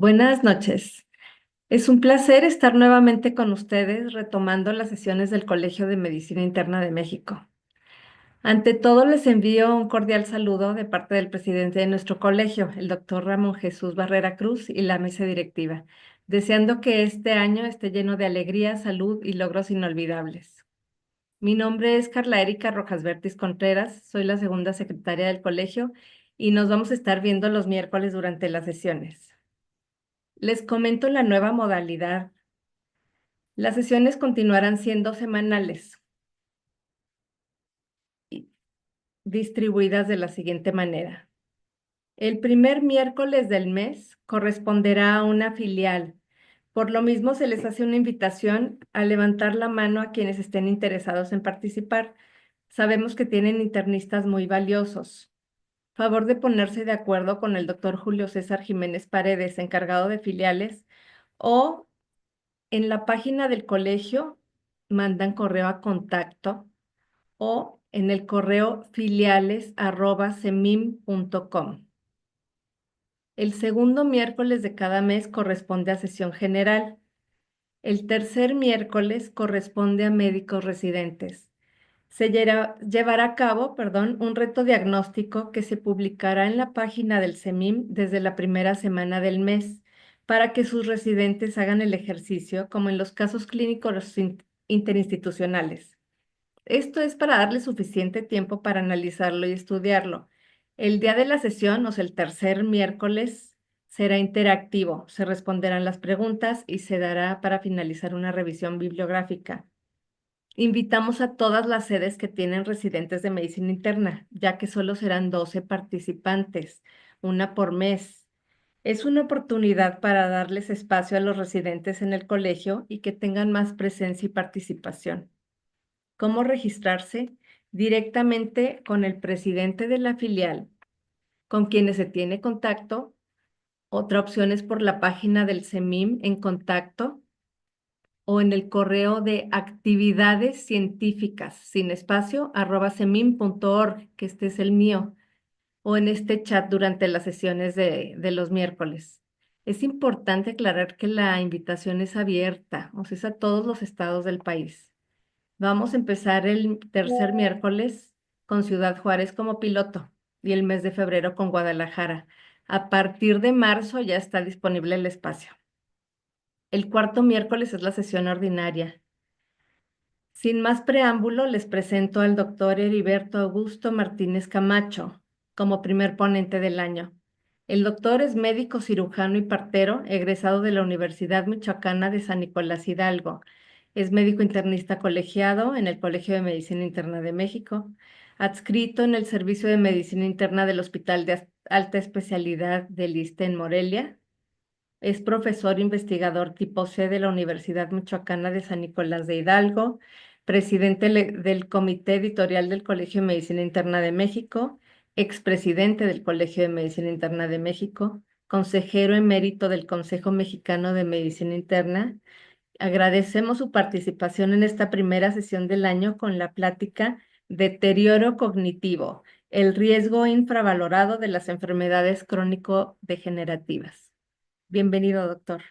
Buenas noches. Es un placer estar nuevamente con ustedes retomando las sesiones del Colegio de Medicina Interna de México. Ante todo, les envío un cordial saludo de parte del presidente de nuestro colegio, el doctor Ramón Jesús Barrera Cruz, y la mesa directiva, deseando que este año esté lleno de alegría, salud y logros inolvidables. Mi nombre es Carla Erika Rojas Bertis Contreras, soy la segunda secretaria del colegio y nos vamos a estar viendo los miércoles durante las sesiones. Les comento la nueva modalidad. Las sesiones continuarán siendo semanales, distribuidas de la siguiente manera. El primer miércoles del mes corresponderá a una filial. Por lo mismo, se les hace una invitación a levantar la mano a quienes estén interesados en participar. Sabemos que tienen internistas muy valiosos. Favor de ponerse de acuerdo con el doctor Julio César Jiménez Paredes, encargado de filiales, o en la página del colegio mandan correo a contacto o en el correo filiales@semim.com. El segundo miércoles de cada mes corresponde a sesión general. El tercer miércoles corresponde a médicos residentes. Se llevará a cabo, un reto diagnóstico que se publicará en la página del CEMIM desde la primera semana del mes para que sus residentes hagan el ejercicio como en los casos clínicos interinstitucionales. Esto es para darle suficiente tiempo para analizarlo y estudiarlo. El día de la sesión, o sea, el tercer miércoles, será interactivo. Se responderán las preguntas y se dará para finalizar una revisión bibliográfica. Invitamos a todas las sedes que tienen residentes de medicina interna, ya que solo serán 12 participantes, una por mes. Es una oportunidad para darles espacio a los residentes en el colegio y que tengan más presencia y participación. ¿Cómo registrarse? Directamente con el presidente de la filial, con quienes se tiene contacto. Otra opción es por la página del CEMIM en contacto o en el correo de actividades científicas, sin espacio, @semim.org, que este es el mío, o en este chat durante las sesiones de los miércoles. Es importante aclarar que la invitación es abierta, o sea, es a todos los estados del país. Vamos a empezar el tercer miércoles con Ciudad Juárez como piloto y el mes de febrero con Guadalajara. A partir de marzo ya está disponible el espacio. El cuarto miércoles es la sesión ordinaria. Sin más preámbulo, les presento al doctor Heriberto Augusto Martínez Camacho como primer ponente del año. El doctor es médico cirujano y partero, egresado de la Universidad Michoacana de San Nicolás Hidalgo. Es médico internista colegiado en el Colegio de Medicina Interna de México, adscrito en el Servicio de Medicina Interna del Hospital de Alta Especialidad del ISSSTE en Morelia. Es profesor investigador tipo C de la Universidad Michoacana de San Nicolás de Hidalgo, presidente del Comité Editorial del Colegio de Medicina Interna de México, expresidente del Colegio de Medicina Interna de México, consejero emérito del Consejo Mexicano de Medicina Interna. Agradecemos su participación en esta primera sesión del año con la plática Deterioro cognitivo, el riesgo infravalorado de las enfermedades crónico-degenerativas. Bienvenido, doctor.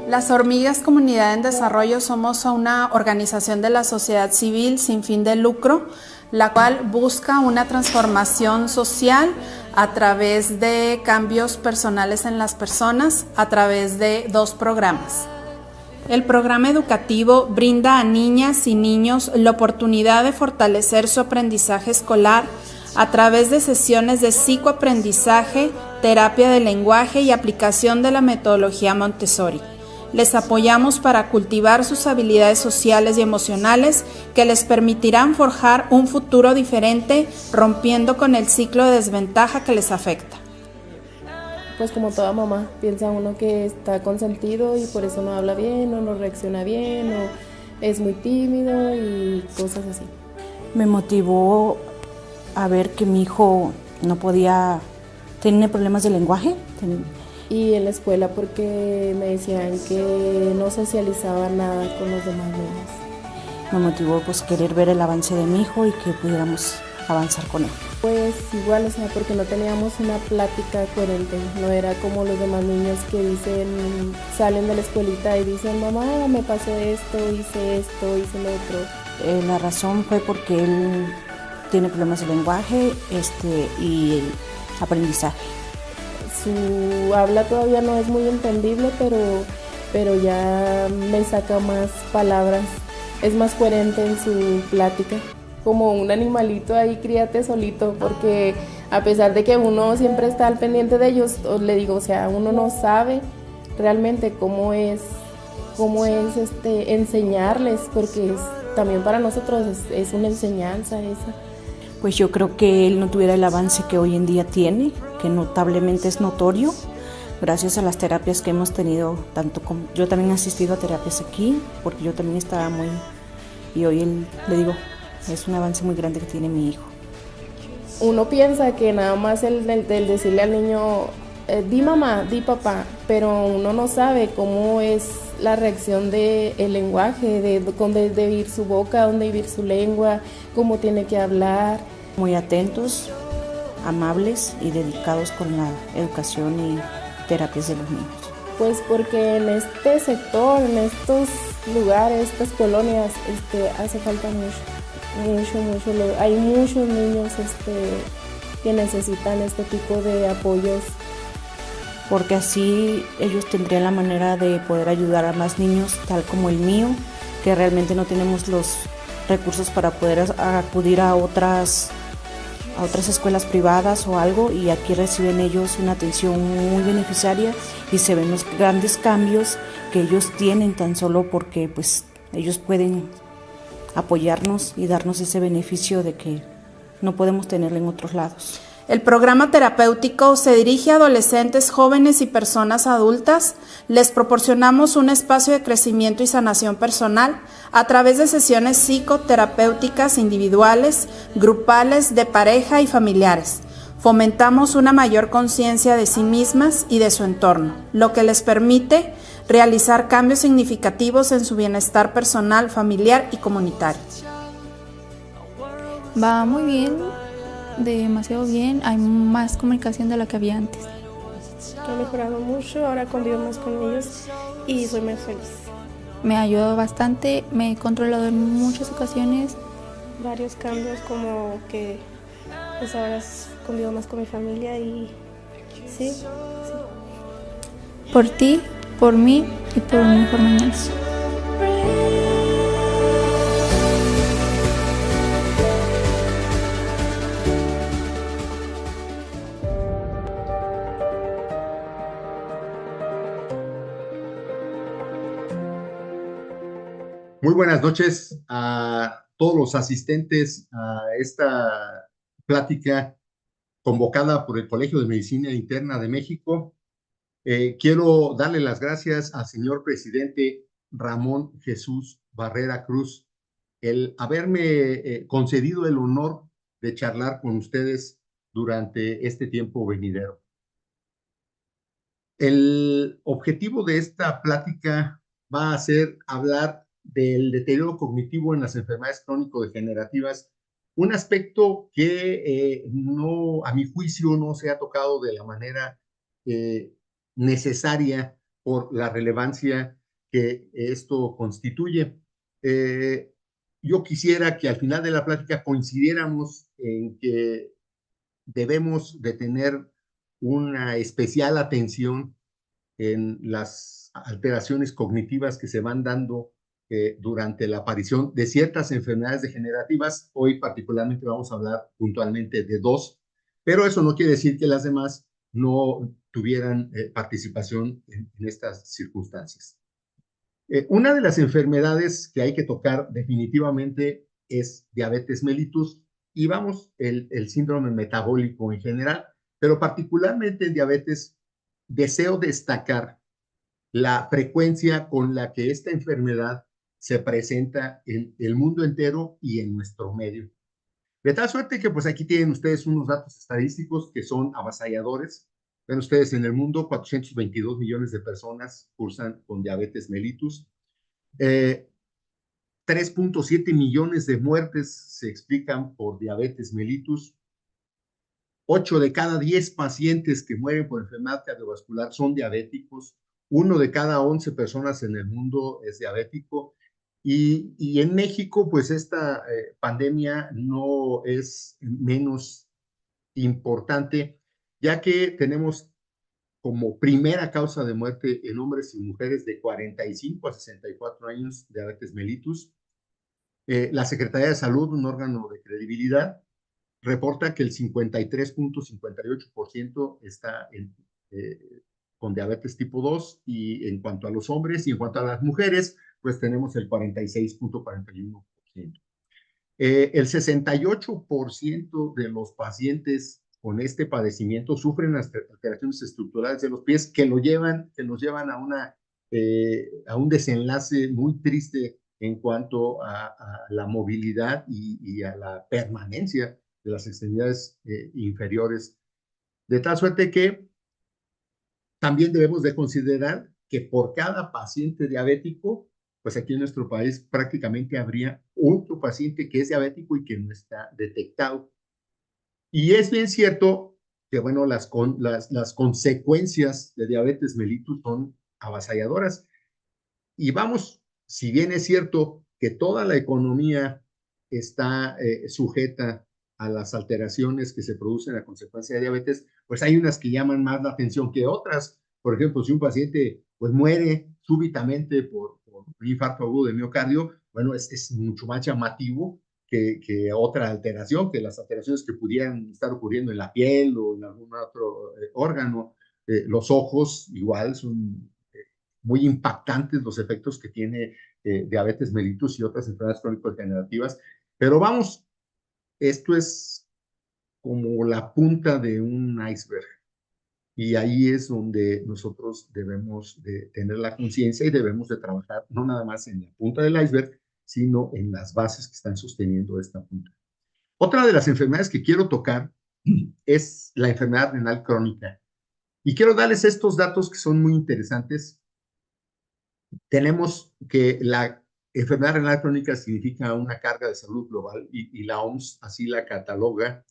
Las Hormigas Comunidad en Desarrollo somos una organización de la sociedad civil sin fin de lucro, la cual busca una transformación social a través de cambios personales en las personas, a través de 2 programas. El programa educativo brinda a niñas y niños la oportunidad de fortalecer su aprendizaje escolar a través de sesiones de psicoaprendizaje, terapia de lenguaje y aplicación de la metodología Montessori. Les apoyamos para cultivar sus habilidades sociales y emocionales que les permitirán forjar un futuro diferente, rompiendo con el ciclo de desventaja que les afecta. Pues como toda mamá, piensa uno que está consentido y por eso no habla bien o no reacciona bien o es muy tímido y cosas así. Me motivó a ver que mi hijo no podía, tenía problemas de lenguaje. y en la escuela porque me decían que no socializaba nada con los demás niños. Me motivó pues querer ver el avance de mi hijo y que pudiéramos avanzar con él. Pues igual, o sea, porque no teníamos una plática coherente, no era como los demás niños que dicen, salen de la escuelita y dicen, mamá, me pasó esto, hice lo otro. La razón fue porque él tiene problemas de lenguaje y aprendizaje. Su habla todavía no es muy entendible, pero ya me saca más palabras, es más coherente en su plática. Como un animalito ahí, críate solito, porque a pesar de que uno siempre está al pendiente de ellos, le digo, o sea, uno no sabe realmente cómo es enseñarles, porque también para nosotros es una enseñanza esa. Pues yo creo que él no tuviera el avance que hoy en día tiene, que notablemente es notorio, gracias a las terapias que hemos tenido, tanto como yo también he asistido a terapias aquí, porque yo también estaba y hoy le digo, es un avance muy grande que tiene mi hijo. Uno piensa que nada más el decirle al niño, di mamá, di papá, pero uno no sabe cómo es la reacción del lenguaje, de dónde debe ir su boca, dónde debe ir su lengua, cómo tiene que hablar. Muy atentos, amables y dedicados con la educación y terapias de los niños. Pues porque en este sector, en estos lugares, estas colonias, hace falta mucho. Hay muchos niños que necesitan este tipo de apoyos. Porque así ellos tendrían la manera de poder ayudar a más niños, tal como el mío, que realmente no tenemos los recursos para poder acudir a otras escuelas privadas o algo, y aquí reciben ellos una atención muy beneficiaria y se ven los grandes cambios que ellos tienen tan solo porque pues ellos pueden apoyarnos y darnos ese beneficio de que no podemos tenerlo en otros lados. El programa terapéutico se dirige a adolescentes, jóvenes y personas adultas. Les proporcionamos un espacio de crecimiento y sanación personal a través de sesiones psicoterapéuticas individuales, grupales, de pareja y familiares. Fomentamos una mayor conciencia de sí mismas y de su entorno, lo que les permite realizar cambios significativos en su bienestar personal, familiar y comunitario. Va muy bien, demasiado bien, hay más comunicación de la que había antes. He mejorado mucho, ahora convivo más con ellos y soy más feliz. Me ha ayudado bastante, me he controlado en muchas ocasiones. Varios cambios, como que pues ahora convivo más con mi familia y sí. Por ti, por mí y por un mejor mañana. Muy buenas noches a todos los asistentes a esta plática convocada por el Colegio de Medicina Interna de México. Quiero darle las gracias al señor presidente Ramón Jesús Barrera Cruz el haberme concedido el honor de charlar con ustedes durante este tiempo venidero. El objetivo de esta plática va a ser hablar del deterioro cognitivo en las enfermedades crónico-degenerativas, un aspecto que no, a mi juicio, no se ha tocado de la manera necesaria por la relevancia que esto constituye. Yo quisiera que al final de la plática coincidiéramos en que debemos de tener una especial atención en las alteraciones cognitivas que se van dando durante la aparición de ciertas enfermedades degenerativas. Hoy particularmente vamos a hablar puntualmente de dos, pero eso no quiere decir que las demás no tuvieran participación en estas circunstancias. Una de las enfermedades que hay que tocar definitivamente es diabetes mellitus y vamos, el síndrome metabólico en general, pero particularmente en diabetes deseo destacar la frecuencia con la que esta enfermedad se presenta en el mundo entero y en nuestro medio. De tal suerte que pues aquí tienen ustedes unos datos estadísticos que son avasalladores. Ven ustedes, en el mundo 422 millones de personas cursan con diabetes mellitus. 3.7 millones de muertes se explican por diabetes mellitus. 8 de cada 10 pacientes que mueren por enfermedad cardiovascular son diabéticos. 1 de cada 11 personas en el mundo es diabético. Y en México, pues esta pandemia no es menos importante, ya que tenemos como primera causa de muerte en hombres y mujeres de 45 a 64 años diabetes mellitus. La Secretaría de Salud, un órgano de credibilidad, reporta que el 53.58% está con diabetes tipo 2, y en cuanto a los hombres y en cuanto a las mujeres, pues tenemos el 46.41%. El 68% de los pacientes con este padecimiento sufren alteraciones estructurales de los pies que los llevan a un desenlace muy triste en cuanto a la movilidad y a la permanencia de las extremidades inferiores. De tal suerte que también debemos de considerar que por cada paciente diabético, pues aquí en nuestro país prácticamente habría otro paciente que es diabético y que no está detectado. Y es bien cierto que, bueno, las consecuencias de diabetes mellitus son avasalladoras. Y vamos, si bien es cierto que toda la economía está sujeta a las alteraciones que se producen a consecuencia de diabetes, pues hay unas que llaman más la atención que otras. Por ejemplo, si un paciente pues muere súbitamente por un infarto agudo de miocardio, bueno, es mucho más llamativo que otra alteración, que las alteraciones que pudieran estar ocurriendo en la piel o en algún otro órgano. Los ojos igual son muy impactantes los efectos que tiene diabetes mellitus y otras enfermedades crónico-degenerativas. Pero vamos, esto es como la punta de un iceberg. Y ahí es donde nosotros debemos de tener la conciencia y debemos de trabajar no nada más en la punta del iceberg, sino en las bases que están sosteniendo esta punta. Otra de las enfermedades que quiero tocar es la enfermedad renal crónica. Y quiero darles estos datos que son muy interesantes. Tenemos que la enfermedad renal crónica significa una carga de salud global y la OMS así la cataloga.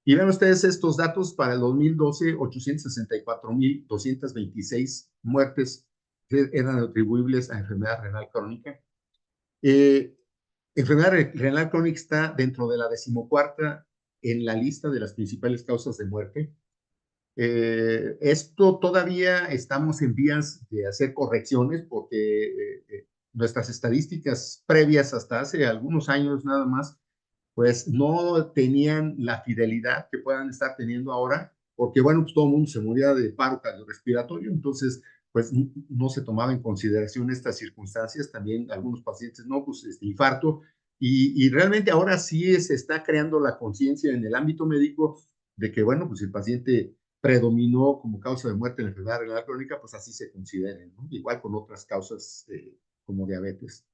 Y ven ustedes estos datos: para el 2012, 864.226 muertes eran atribuibles a enfermedad renal crónica. Enfermedad renal crónica está dentro de la 14ª en la lista de las principales causas de muerte. Esto todavía estamos en vías de hacer correcciones porque nuestras estadísticas previas hasta hace algunos años nada más, pues no tenían la fidelidad que puedan estar teniendo ahora, porque bueno, pues todo el mundo se moría de paro cardiorrespiratorio, entonces pues no se tomaba en consideración estas circunstancias. También algunos pacientes, no, pues infarto, y realmente ahora sí se está creando la conciencia en el ámbito médico de que, bueno, pues el paciente predominó como causa de muerte en la enfermedad renal crónica, pues así se consideren, ¿no? Igual con otras causas como diabetes.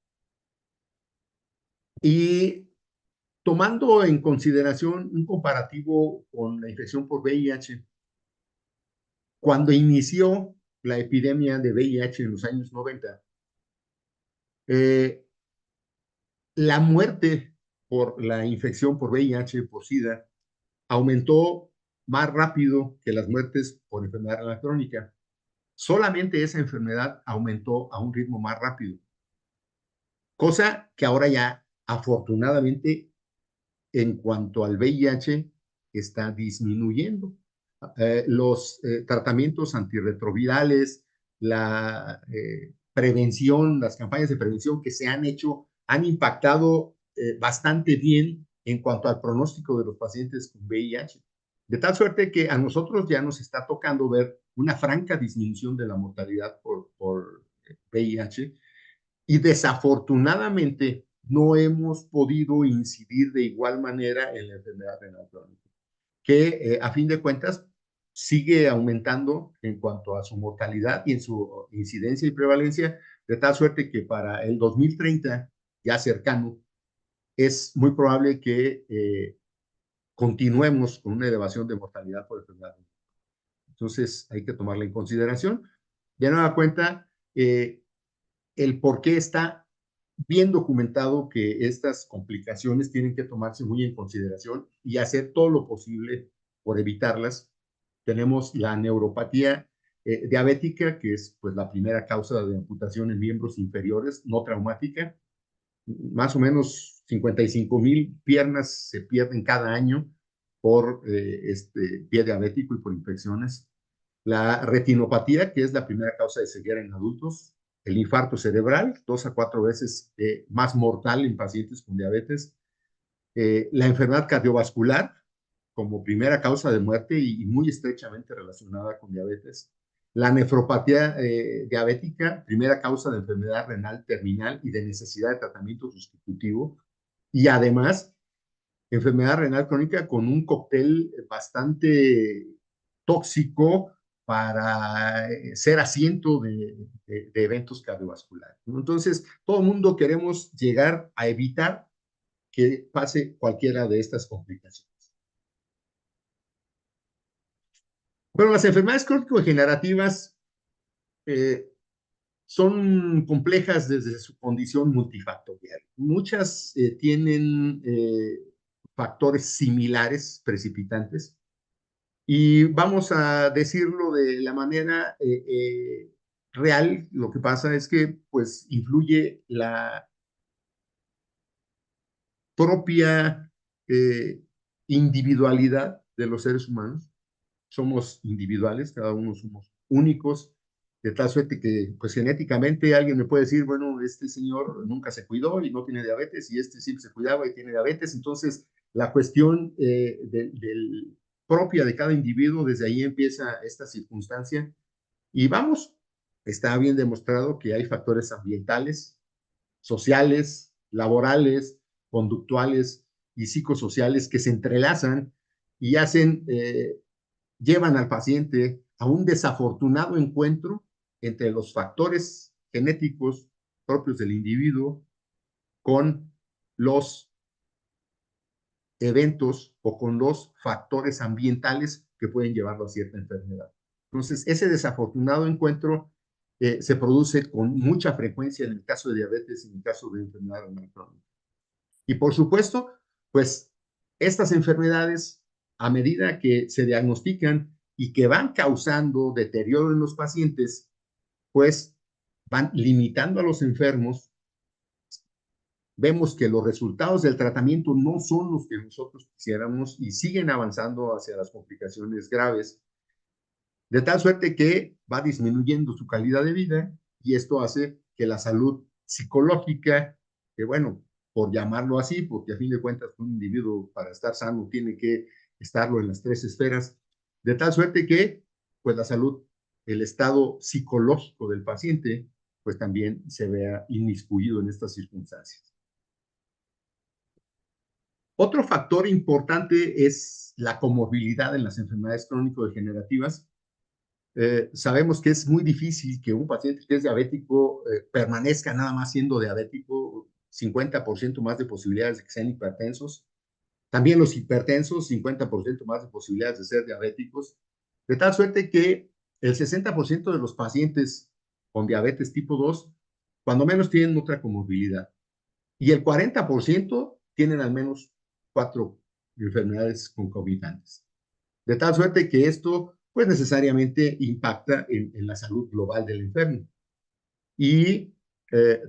Y tomando en consideración un comparativo con la infección por VIH, cuando inició la epidemia de VIH en los años 90, la muerte por la infección por VIH, por SIDA, aumentó más rápido que las muertes por enfermedad renal crónica. Solamente esa enfermedad aumentó a un ritmo más rápido, cosa que ahora ya afortunadamente en cuanto al VIH está disminuyendo. Los tratamientos antirretrovirales, la prevención, las campañas de prevención que se han hecho han impactado bastante bien en cuanto al pronóstico de los pacientes con VIH. De tal suerte que a nosotros ya nos está tocando ver una franca disminución de la mortalidad por VIH, y desafortunadamente no hemos podido incidir de igual manera en la enfermedad renal crónica, que a fin de cuentas sigue aumentando en cuanto a su mortalidad y en su incidencia y prevalencia, de tal suerte que para el 2030, ya cercano, es muy probable que continuemos con una elevación de mortalidad por enfermedad. Entonces hay que tomarla en consideración. De nueva cuenta, el por qué está bien documentado que estas complicaciones tienen que tomarse muy en consideración y hacer todo lo posible por evitarlas. Tenemos la neuropatía diabética, que es pues la primera causa de amputación en miembros inferiores, no traumática. Más o menos 55,000 piernas se pierden cada año por pie diabético y por infecciones. La retinopatía, que es la primera causa de ceguera en adultos. El infarto cerebral, 2 a 4 veces más mortal en pacientes con diabetes. La enfermedad cardiovascular, como primera causa de muerte y muy estrechamente relacionada con diabetes. La nefropatía diabética, primera causa de enfermedad renal terminal y de necesidad de tratamiento sustitutivo. Y además, enfermedad renal crónica con un cóctel bastante tóxico para ser asiento de eventos cardiovasculares. Entonces, todo el mundo queremos llegar a evitar que pase cualquiera de estas complicaciones. Bueno, las enfermedades crónico-degenerativas son complejas desde su condición multifactorial. Muchas tienen factores similares precipitantes y vamos a decirlo de la manera real. Lo que pasa es que pues influye la propia individualidad de los seres humanos. Somos individuales, cada uno somos únicos, de tal suerte que, pues genéticamente alguien me puede decir, bueno, este señor nunca se cuidó y no tiene diabetes, y este sí se cuidaba y tiene diabetes. Entonces, la cuestión propia de cada individuo, desde ahí empieza esta circunstancia. Y vamos, está bien demostrado que hay factores ambientales, sociales, laborales, conductuales y psicosociales que se entrelazan y hacen llevan al paciente a un desafortunado encuentro entre los factores genéticos propios del individuo con los eventos o con los factores ambientales que pueden llevarlo a cierta enfermedad. Entonces, ese desafortunado encuentro se produce con mucha frecuencia en el caso de diabetes y en el caso de enfermedad renal crónica. Y por supuesto, pues estas enfermedades, a medida que se diagnostican y que van causando deterioro en los pacientes, pues van limitando a los enfermos. Vemos que los resultados del tratamiento no son los que nosotros quisiéramos y siguen avanzando hacia las complicaciones graves, de tal suerte que va disminuyendo su calidad de vida y esto hace que la salud psicológica, que bueno, por llamarlo así, porque a fin de cuentas un individuo para estar sano tiene que estarlo en las 3 esferas, de tal suerte que pues la salud, el estado psicológico del paciente, pues también se vea inmiscuido en estas circunstancias. Otro factor importante es la comorbilidad en las enfermedades crónico-degenerativas. Sabemos que es muy difícil que un paciente que es diabético permanezca nada más siendo diabético, 50% más de posibilidades de que sean hipertensos. También los hipertensos, 50% más de posibilidades de ser diabéticos. De tal suerte que el 60% de los pacientes con diabetes tipo 2, cuando menos tienen otra comorbilidad. Y el 40% tienen al menos 4 enfermedades concomitantes. De tal suerte que esto pues necesariamente impacta en la salud global del enfermo. Y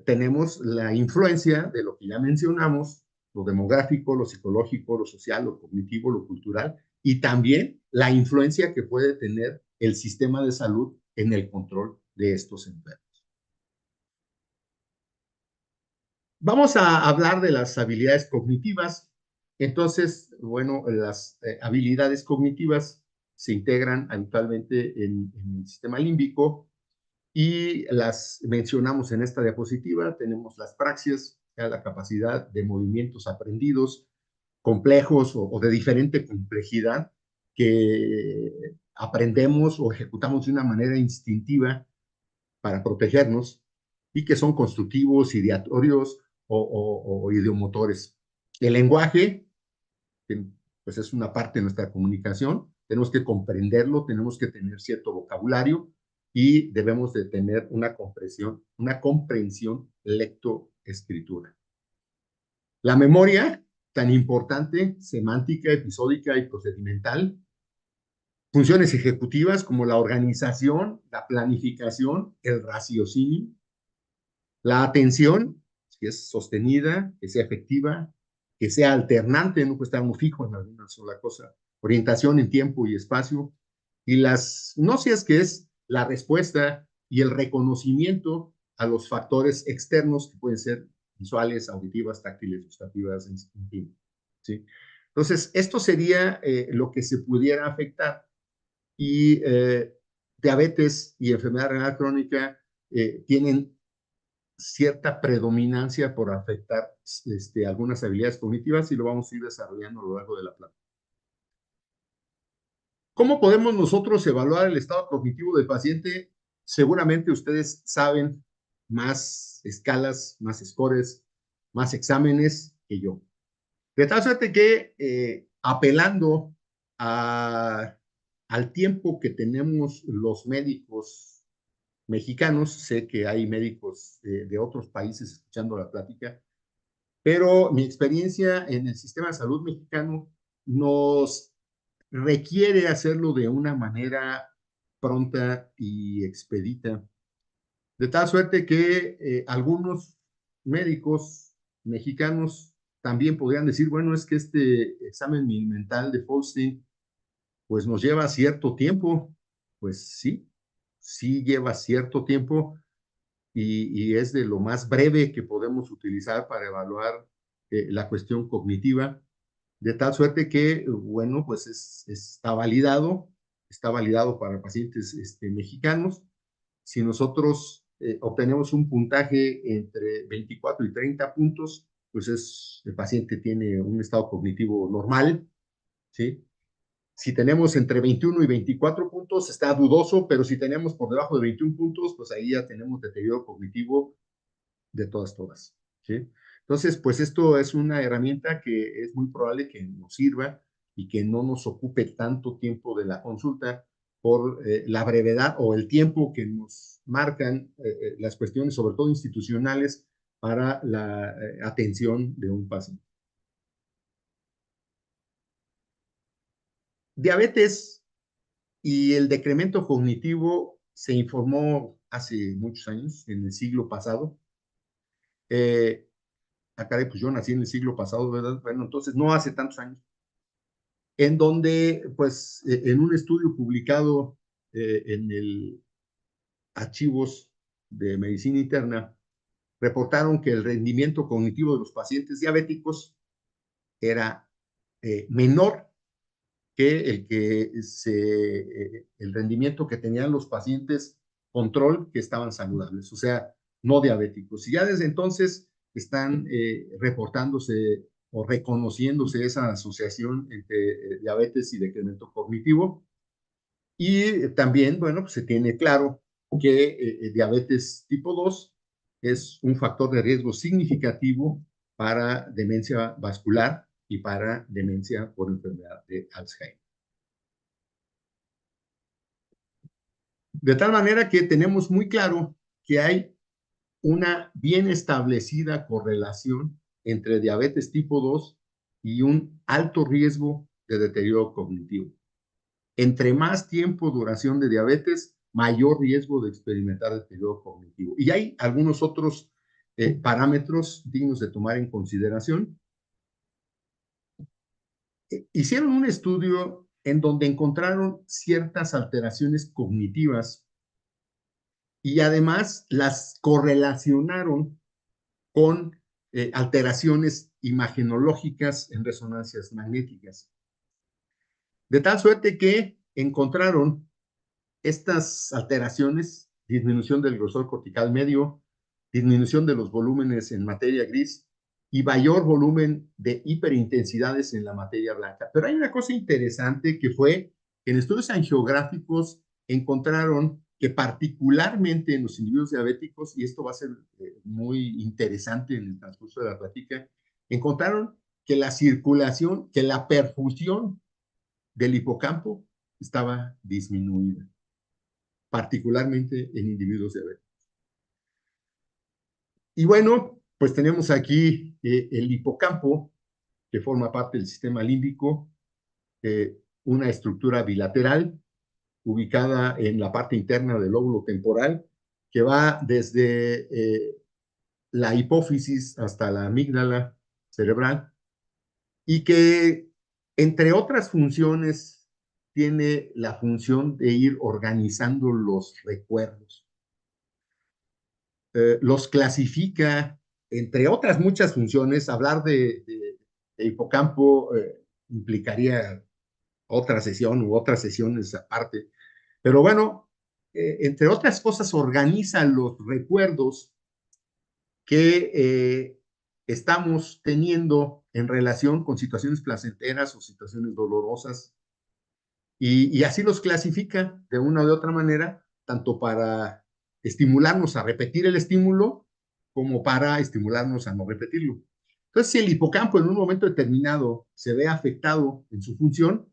tenemos la influencia de lo que ya mencionamos, lo demográfico, lo psicológico, lo social, lo cognitivo, lo cultural, y también la influencia que puede tener el sistema de salud en el control de estos enfermos. Vamos a hablar de las habilidades cognitivas. Entonces, bueno, las habilidades cognitivas se integran habitualmente en el sistema límbico y las mencionamos en esta diapositiva. Tenemos las praxias, la capacidad de movimientos aprendidos, complejos o de diferente complejidad, que aprendemos o ejecutamos de una manera instintiva para protegernos y que son constructivos, ideatorios o ideomotores. El lenguaje, que pues es una parte de nuestra comunicación, tenemos que comprenderlo, tenemos que tener cierto vocabulario y debemos de tener una comprensión lectoescritura. La memoria, tan importante, semántica, episódica y procedimental. Funciones ejecutivas como la organización, la planificación, el raciocinio. La atención, que es sostenida, que sea efectiva, que sea alternante, no puede estar muy fijo en alguna sola cosa. Orientación en tiempo y espacio. Y las gnosias, que es la respuesta y el reconocimiento a los factores externos que pueden ser visuales, auditivas, táctiles, gustativas, en fin. ¿Sí? Entonces, esto sería lo que se pudiera afectar. Y diabetes y enfermedad renal crónica tienen cierta predominancia por afectar algunas habilidades cognitivas y lo vamos a ir desarrollando a lo largo de la plática. ¿Cómo podemos nosotros evaluar el estado cognitivo del paciente? Seguramente ustedes saben más escalas, más scores, más exámenes que yo. De tal suerte que apelando al tiempo que tenemos los médicos mexicanos, sé que hay médicos de otros países escuchando la plática, pero mi experiencia en el sistema de salud mexicano nos requiere hacerlo de una manera pronta y expedita, de tal suerte que algunos médicos mexicanos también podrían decir, bueno, es que este examen mental de Folstein pues nos lleva cierto tiempo. Pues sí lleva cierto tiempo y es de lo más breve que podemos utilizar para evaluar la cuestión cognitiva, de tal suerte que, bueno, pues está validado para pacientes mexicanos. Si nosotros obtenemos un puntaje entre 24 y 30 puntos, pues el paciente tiene un estado cognitivo normal, ¿sí? Si tenemos entre 21 y 24 puntos, está dudoso, pero si tenemos por debajo de 21 puntos, pues ahí ya tenemos deterioro cognitivo de todas, ¿sí? Entonces, pues esto es una herramienta que es muy probable que nos sirva y que no nos ocupe tanto tiempo de la consulta por la brevedad o el tiempo que nos marcan las cuestiones, sobre todo institucionales, para la atención de un paciente. Diabetes y el decremento cognitivo se informó hace muchos años, en el siglo pasado. Acá, pues yo nací en el siglo pasado, ¿verdad? Bueno, entonces no hace tantos años, en donde, pues, en un estudio publicado en el Archivos de Medicina Interna, reportaron que el rendimiento cognitivo de los pacientes diabéticos era menor que el rendimiento que tenían los pacientes control que estaban saludables, o sea, no diabéticos. Y ya desde entonces están reportándose o reconociéndose esa asociación entre diabetes y decremento cognitivo. Y también, bueno, pues se tiene claro que diabetes tipo 2 es un factor de riesgo significativo para demencia vascular y para demencia por enfermedad de Alzheimer. De tal manera que tenemos muy claro que hay una bien establecida correlación entre diabetes tipo 2 y un alto riesgo de deterioro cognitivo. Entre más tiempo duración de diabetes, mayor riesgo de experimentar deterioro cognitivo. Y hay algunos otros parámetros dignos de tomar en consideración. Hicieron un estudio en donde encontraron ciertas alteraciones cognitivas y además las correlacionaron con alteraciones imagenológicas en resonancias magnéticas. De tal suerte que encontraron estas alteraciones, disminución del grosor cortical medio, disminución de los volúmenes en materia gris y mayor volumen de hiperintensidades en la materia blanca. Pero hay una cosa interesante que fue que en estudios angiográficos encontraron que particularmente en los individuos diabéticos, y esto va a ser muy interesante en el transcurso de la plática, encontraron que la circulación, que la perfusión del hipocampo estaba disminuida, particularmente en individuos diabéticos. Y bueno, pues tenemos aquí el hipocampo, que forma parte del sistema límbico, una estructura bilateral ubicada en la parte interna del lóbulo temporal, que va desde la hipófisis hasta la amígdala cerebral, y que, entre otras funciones, tiene la función de ir organizando los recuerdos. Los clasifica, entre otras muchas funciones. Hablar de hipocampo implicaría otra sesión u otras sesiones aparte. Pero bueno, entre otras cosas, organiza los recuerdos que estamos teniendo en relación con situaciones placenteras o situaciones dolorosas, y así los clasifica de una o de otra manera, tanto para estimularnos a repetir el estímulo como para estimularnos a no repetirlo. Entonces, si el hipocampo en un momento determinado se ve afectado en su función,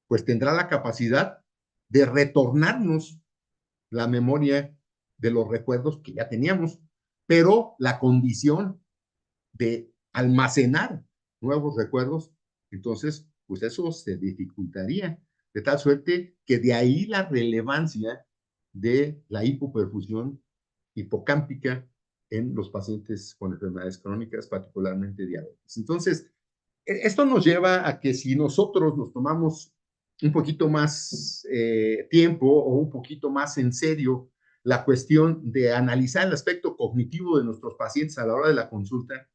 pues tendrá la capacidad de retornarnos la memoria de los recuerdos que ya teníamos, pero la condición de almacenar nuevos recuerdos, entonces, pues eso se dificultaría, de tal suerte que de ahí la relevancia de la hipoperfusión hipocámpica en los pacientes con enfermedades crónicas, particularmente diabetes. Entonces, esto nos lleva a que si nosotros nos tomamos un poquito más tiempo o un poquito más en serio la cuestión de analizar el aspecto cognitivo de nuestros pacientes a la hora de la consulta,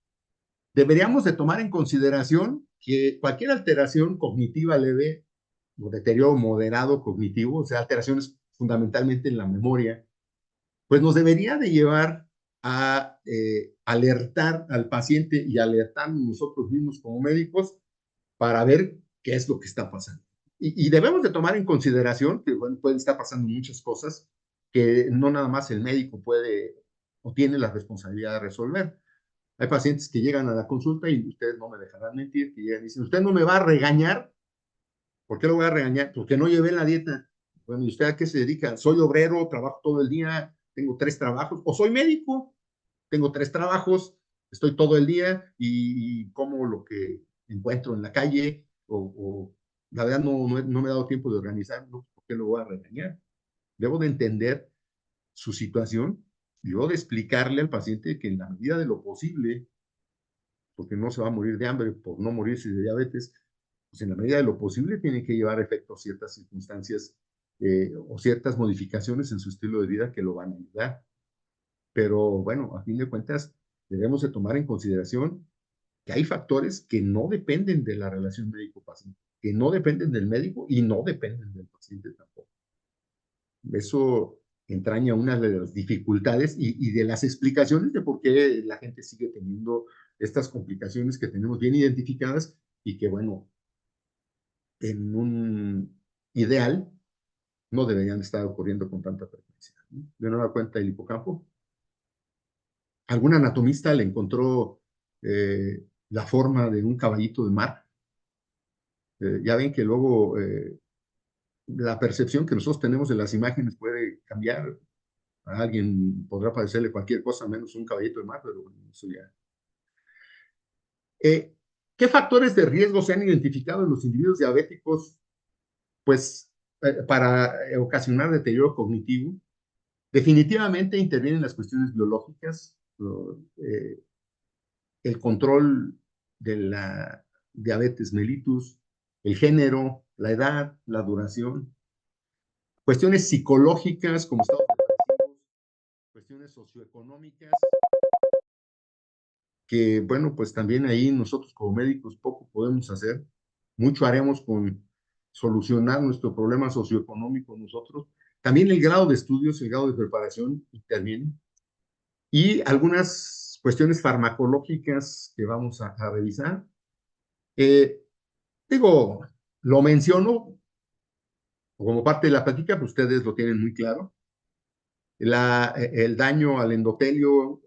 deberíamos de tomar en consideración que cualquier alteración cognitiva leve o deterioro moderado cognitivo, o sea, alteraciones fundamentalmente en la memoria, pues nos debería de llevar a alertar al paciente y alertarnos nosotros mismos como médicos para ver qué es lo que está pasando. Y debemos de tomar en consideración que, bueno, pueden estar pasando muchas cosas que no nada más el médico puede o tiene la responsabilidad de resolver. Hay pacientes que llegan a la consulta, y ustedes no me dejarán mentir, que llegan y dicen: usted no me va a regañar. ¿Por qué lo voy a regañar? Porque no llevé la dieta. Bueno, ¿y usted a qué se dedica? Soy obrero, trabajo todo el día, tengo 3 trabajos, o soy médico, tengo 3 trabajos, estoy todo el día y como lo que encuentro en la calle, o la verdad no me he dado tiempo de organizarlo. ¿Por qué lo voy a regañar? Debo de entender su situación y debo de explicarle al paciente que en la medida de lo posible, porque no se va a morir de hambre por no morirse de diabetes, pues en la medida de lo posible tiene que llevar a efecto ciertas circunstancias o ciertas modificaciones en su estilo de vida que lo van a ayudar. Pero bueno, a fin de cuentas, debemos de tomar en consideración que hay factores que no dependen de la relación médico-paciente, que no dependen del médico y no dependen del paciente tampoco. Eso entraña una de las dificultades y de las explicaciones de por qué la gente sigue teniendo estas complicaciones que tenemos bien identificadas y que, bueno, en un ideal no deberían estar ocurriendo con tanta frecuencia, ¿no? De nueva cuenta, el hipocampo. Algún anatomista le encontró la forma de un caballito de mar. Ya ven que luego la percepción que nosotros tenemos de las imágenes puede cambiar. A alguien podrá parecerle cualquier cosa menos un caballito de mar, pero bueno, eso ya. ¿Qué factores de riesgo se han identificado en los individuos diabéticos, pues, para ocasionar deterioro cognitivo? Definitivamente intervienen las cuestiones biológicas, el control de la diabetes mellitus, el género, la edad, la duración, cuestiones psicológicas como estados depresivos, cuestiones socioeconómicas, que bueno, pues también ahí nosotros como médicos poco podemos hacer, mucho haremos con solucionar nuestro problema socioeconómico nosotros. También el grado de estudios, el grado de preparación interviene, y algunas cuestiones farmacológicas que vamos a revisar. Digo, lo menciono como parte de la plática, pues ustedes lo tienen muy claro. El daño al endotelio,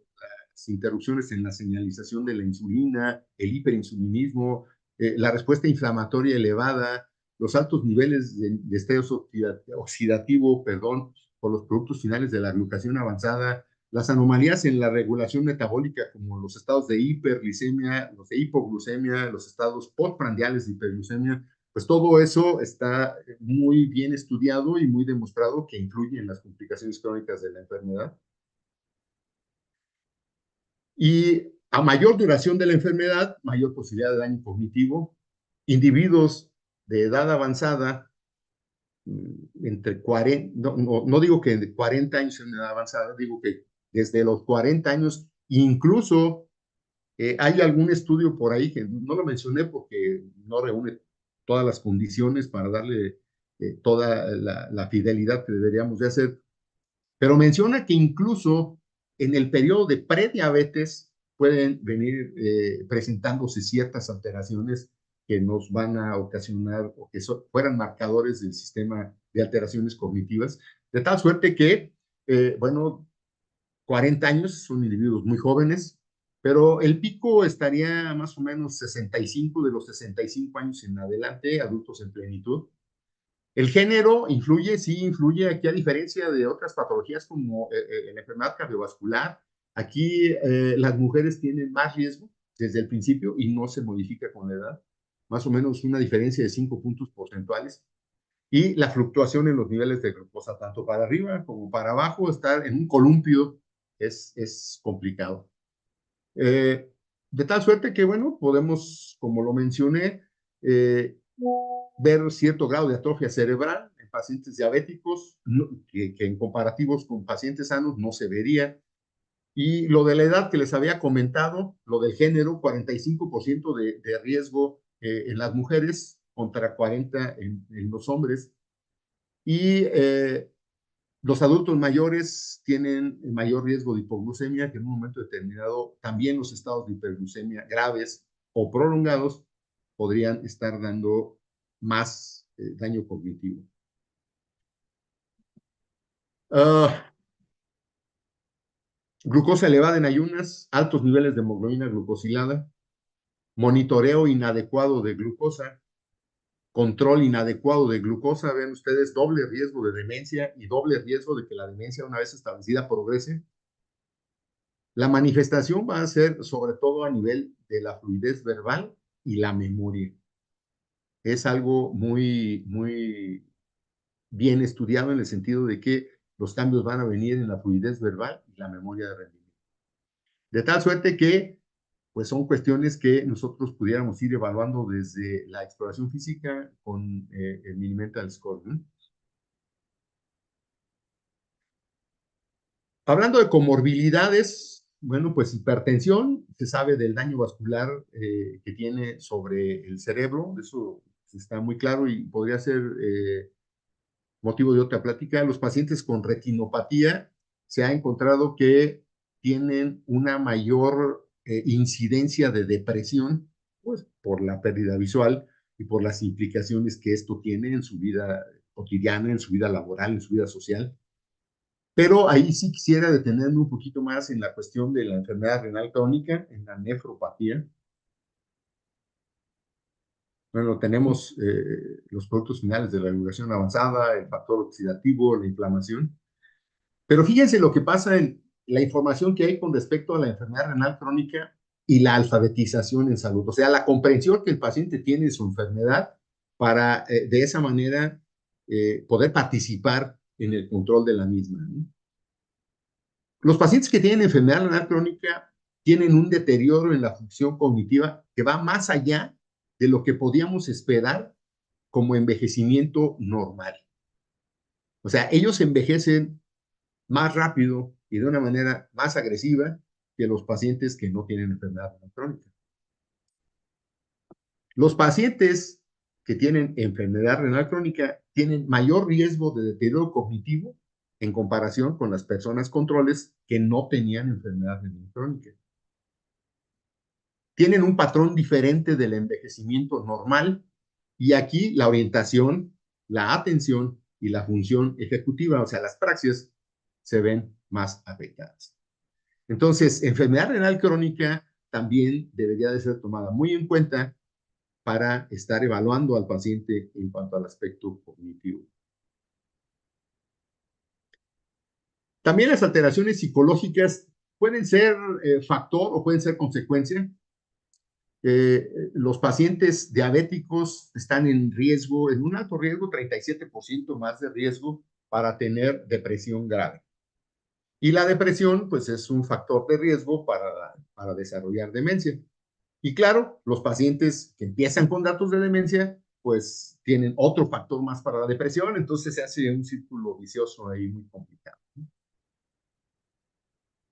las interrupciones en la señalización de la insulina, el hiperinsulinismo, la respuesta inflamatoria elevada, los altos niveles de estrés oxidativo, perdón, por los productos finales de la glucación avanzada, las anomalías en la regulación metabólica, como los estados de hiperglicemia, los de hipoglucemia, los estados postprandiales de hiperglucemia, pues todo eso está muy bien estudiado y muy demostrado que influye en las complicaciones crónicas de la enfermedad. Y a mayor duración de la enfermedad, mayor posibilidad de daño cognitivo. Individuos de edad avanzada, entre 40, no digo que de 40 años en edad avanzada, digo que desde los 40 años, incluso hay algún estudio por ahí que no lo mencioné porque no reúne todas las condiciones para darle toda la fidelidad que deberíamos de hacer, pero menciona que incluso en el periodo de prediabetes pueden venir presentándose ciertas alteraciones que nos van a ocasionar o que fueran marcadores del sistema de alteraciones cognitivas, de tal suerte que, bueno, 40 años son individuos muy jóvenes, pero el pico estaría más o menos 65, de los 65 años en adelante, adultos en plenitud. El género influye, sí influye aquí, a diferencia de otras patologías como la enfermedad cardiovascular. Aquí las mujeres tienen más riesgo desde el principio y no se modifica con la edad, más o menos una diferencia de 5 puntos porcentuales. Y la fluctuación en los niveles de glucosa, tanto para arriba como para abajo, estar en un columpio es complicado. De tal suerte que, bueno, podemos, como lo mencioné, ver cierto grado de atrofia cerebral en pacientes diabéticos, que en comparativos con pacientes sanos no se vería. Y lo de la edad que les había comentado, lo del género, 45% de riesgo en las mujeres contra 40% en los hombres. Y los adultos mayores tienen mayor riesgo de hipoglucemia, que en un momento determinado también los estados de hiperglucemia graves o prolongados podrían estar dando más daño cognitivo. Glucosa elevada en ayunas, altos niveles de hemoglobina glucosilada, monitoreo inadecuado de glucosa, control inadecuado de glucosa, ven ustedes, doble riesgo de demencia y doble riesgo de que la demencia, una vez establecida, progrese. La manifestación va a ser sobre todo a nivel de la fluidez verbal y la memoria. Es algo muy, muy bien estudiado en el sentido de que los cambios van a venir en la fluidez verbal y la memoria de rendimiento. De tal suerte que, pues son cuestiones que nosotros pudiéramos ir evaluando desde la exploración física con el Mini-Mental Score, ¿no? Hablando de comorbilidades, bueno, pues hipertensión, se sabe del daño vascular que tiene sobre el cerebro, eso está muy claro y podría ser motivo de otra plática. Los pacientes con retinopatía se ha encontrado que tienen una mayor incidencia de depresión, pues por la pérdida visual y por las implicaciones que esto tiene en su vida cotidiana, en su vida laboral, en su vida social. Pero ahí sí quisiera detenerme un poquito más en la cuestión de la enfermedad renal crónica, en la nefropatía. Bueno, tenemos los productos finales de la glucación avanzada, el factor oxidativo, la inflamación. Pero fíjense lo que pasa en la información que hay con respecto a la enfermedad renal crónica y la alfabetización en salud. O sea, la comprensión que el paciente tiene de su enfermedad para de esa manera poder participar en el control de la misma, ¿no? Los pacientes que tienen enfermedad renal crónica tienen un deterioro en la función cognitiva que va más allá de lo que podíamos esperar como envejecimiento normal. O sea, ellos envejecen más rápido y de una manera más agresiva que los pacientes que no tienen enfermedad renal crónica. Los pacientes que tienen enfermedad renal crónica tienen mayor riesgo de deterioro cognitivo en comparación con las personas controles que no tenían enfermedad renal crónica. Tienen un patrón diferente del envejecimiento normal y aquí la orientación, la atención y la función ejecutiva, o sea, las praxias, se ven más afectadas. Entonces, enfermedad renal crónica también debería de ser tomada muy en cuenta para estar evaluando al paciente en cuanto al aspecto cognitivo. También las alteraciones psicológicas pueden ser factor o pueden ser consecuencia. Los pacientes diabéticos están en riesgo, en un alto riesgo, 37% más de riesgo para tener depresión grave. Y la depresión, pues, es un factor de riesgo para desarrollar demencia. Y claro, los pacientes que empiezan con datos de demencia, pues, tienen otro factor más para la depresión, entonces se hace un círculo vicioso ahí muy complicado.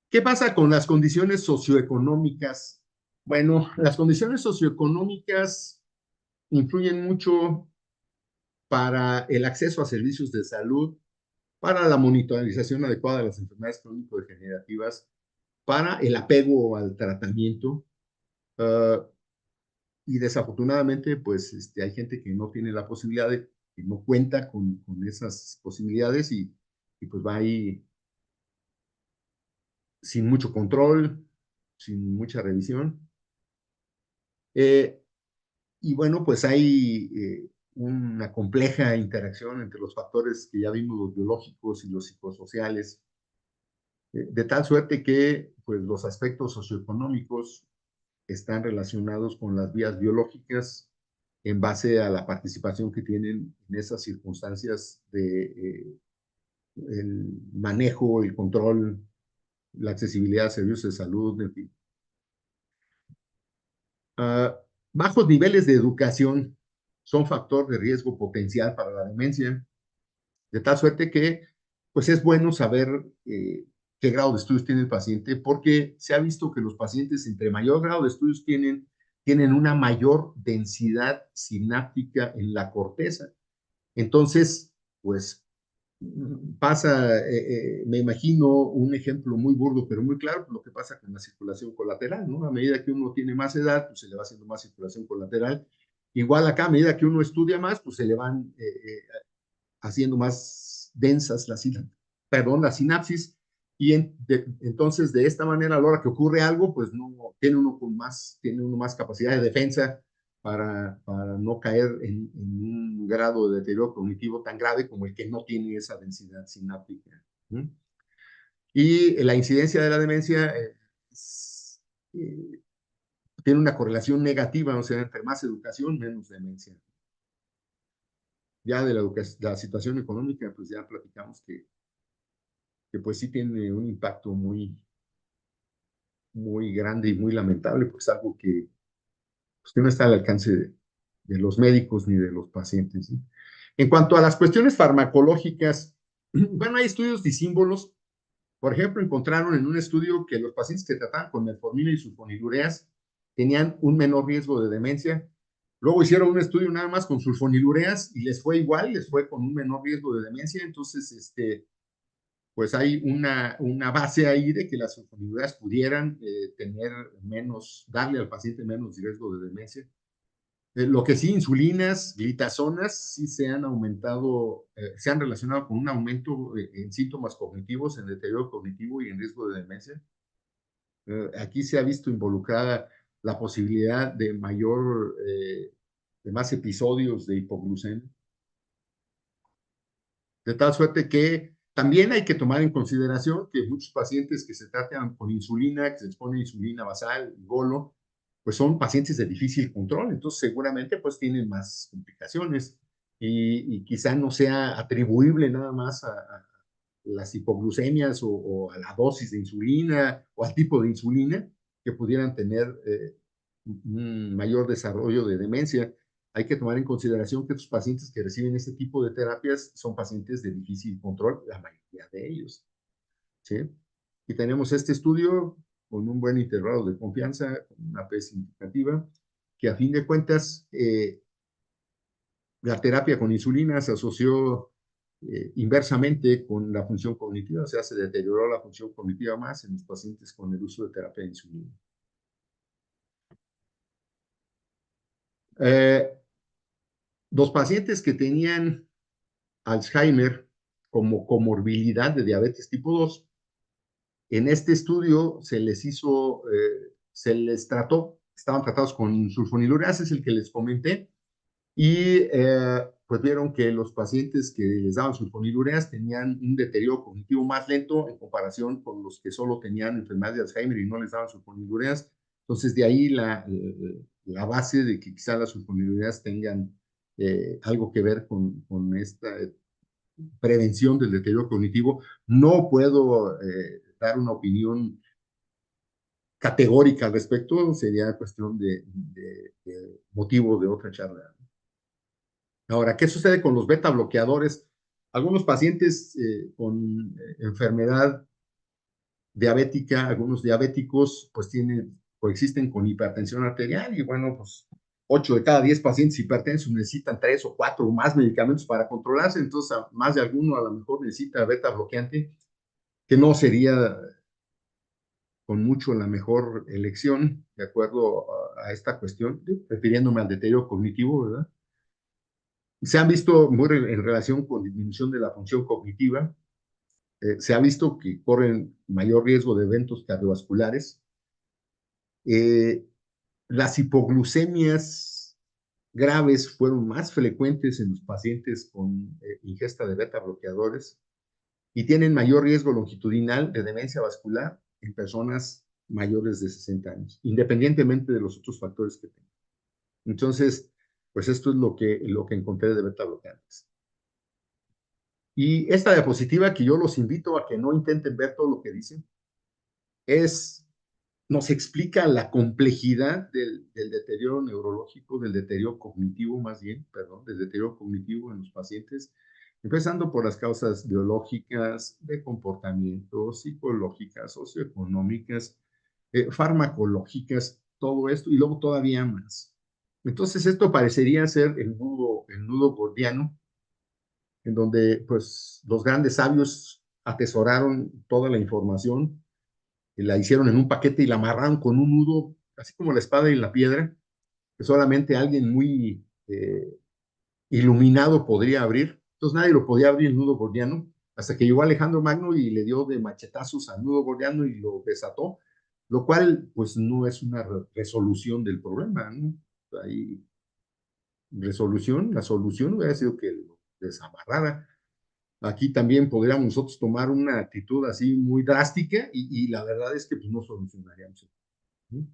¿Qué pasa con las condiciones socioeconómicas? Bueno, las condiciones socioeconómicas influyen mucho para el acceso a servicios de salud, para la monitorización adecuada de las enfermedades crónico-degenerativas, para el apego al tratamiento. Y desafortunadamente, pues hay gente que no tiene la posibilidad que no cuenta con esas posibilidades y pues va ahí sin mucho control, sin mucha revisión. Y bueno, pues hay una compleja interacción entre los factores que ya vimos, los biológicos y los psicosociales, de tal suerte que pues, los aspectos socioeconómicos están relacionados con las vías biológicas en base a la participación que tienen en esas circunstancias de el manejo, el control, la accesibilidad a servicios de salud, en fin. Bajos niveles de educación son factor de riesgo potencial para la demencia, de tal suerte que pues es bueno saber qué grado de estudios tiene el paciente, porque se ha visto que los pacientes entre mayor grado de estudios tienen una mayor densidad sináptica en la corteza. Entonces, pues pasa, me imagino un ejemplo muy burdo, pero muy claro, lo que pasa con la circulación colateral, ¿no? A medida que uno tiene más edad, pues se le va haciendo más circulación colateral. Igual acá, a medida que uno estudia más, pues se le van haciendo más densas las sinapsis, y entonces de esta manera, a la hora que ocurre algo, pues no, tiene uno más capacidad de defensa para no caer en un grado de deterioro cognitivo tan grave como el que no tiene esa densidad sináptica. Y la incidencia de la demencia tiene una correlación negativa, o sea, entre más educación, menos demencia. Ya de la situación económica, pues ya platicamos que pues sí tiene un impacto muy, muy grande y muy lamentable, pues algo que no está al alcance de los médicos ni de los pacientes, ¿sí? En cuanto a las cuestiones farmacológicas, bueno, hay estudios disímbolos. Por ejemplo, encontraron en un estudio que los pacientes que trataban con metformina y sulfonilureas tenían un menor riesgo de demencia. Luego hicieron un estudio nada más con sulfonilureas y les fue igual, les fue con un menor riesgo de demencia. Entonces, pues hay una base ahí de que las sulfonilureas pudieran darle al paciente menos riesgo de demencia. Lo que sí, insulinas, glitazonas, sí se han aumentado, se han relacionado con un aumento en síntomas cognitivos, en deterioro cognitivo y en riesgo de demencia. Aquí se ha visto involucrada la posibilidad de más episodios de hipoglucemia. De tal suerte que también hay que tomar en consideración que muchos pacientes que se tratan con insulina, que se les pone insulina basal, golo, pues son pacientes de difícil control, entonces seguramente pues tienen más complicaciones y quizá no sea atribuible nada más a las hipoglucemias o a la dosis de insulina o al tipo de insulina que pudieran tener un mayor desarrollo de demencia. Hay que tomar en consideración que los pacientes que reciben este tipo de terapias son pacientes de difícil control, la mayoría de ellos, ¿sí? Y tenemos este estudio con un buen intervalo de confianza, con una P significativa, que a fin de cuentas la terapia con insulina se asoció inversamente con la función cognitiva, o sea, se deterioró la función cognitiva más en los pacientes con el uso de terapia de insulina. Los pacientes que tenían Alzheimer como comorbilidad de diabetes tipo 2, en este estudio se les trató estaban tratados con sulfonilureas, es el que les comenté, y pues vieron que los pacientes que les daban sulfonilureas tenían un deterioro cognitivo más lento en comparación con los que solo tenían enfermedad de Alzheimer y no les daban sulfonilureas. Entonces, de ahí la base de que quizá las sulfonilureas tengan algo que ver con esta prevención del deterioro cognitivo. No puedo dar una opinión categórica al respecto, sería cuestión de motivo de otra charla. Ahora, ¿qué sucede con los beta bloqueadores? Algunos pacientes con enfermedad diabética, algunos diabéticos, pues coexisten con hipertensión arterial y bueno, pues 8 de cada 10 pacientes hipertensos necesitan 3 o 4 o más medicamentos para controlarse, entonces más de alguno a lo mejor necesita beta bloqueante, que no sería con mucho la mejor elección de acuerdo a esta cuestión, refiriéndome al deterioro cognitivo, ¿verdad? Se han visto muy en relación con disminución de la función cognitiva, se ha visto que corren mayor riesgo de eventos cardiovasculares. Las hipoglucemias graves fueron más frecuentes en los pacientes con ingesta de beta bloqueadores y tienen mayor riesgo longitudinal de demencia vascular en personas mayores de 60 años, independientemente de los otros factores que tengan. Entonces, pues esto es lo que encontré de beta bloqueantes. Y esta diapositiva, que yo los invito a que no intenten ver todo lo que dicen, nos explica la complejidad del deterioro neurológico, del deterioro cognitivo más bien, perdón, del deterioro cognitivo en los pacientes, empezando por las causas biológicas, de comportamiento, psicológicas, socioeconómicas, farmacológicas, todo esto, y luego todavía más. Entonces, esto parecería ser el nudo gordiano, en donde pues los grandes sabios atesoraron toda la información, y la hicieron en un paquete y la amarraron con un nudo, así como la espada y la piedra, que solamente alguien muy iluminado podría abrir. Entonces nadie lo podía abrir el nudo gordiano, hasta que llegó Alejandro Magno y le dio de machetazos al nudo gordiano y lo desató, lo cual pues no es una resolución del problema, ¿no? Hay resolución, la solución hubiera sido que lo desamarrara. Aquí también podríamos nosotros tomar una actitud así muy drástica y la verdad es que pues, no solucionaríamos. ¿Sí?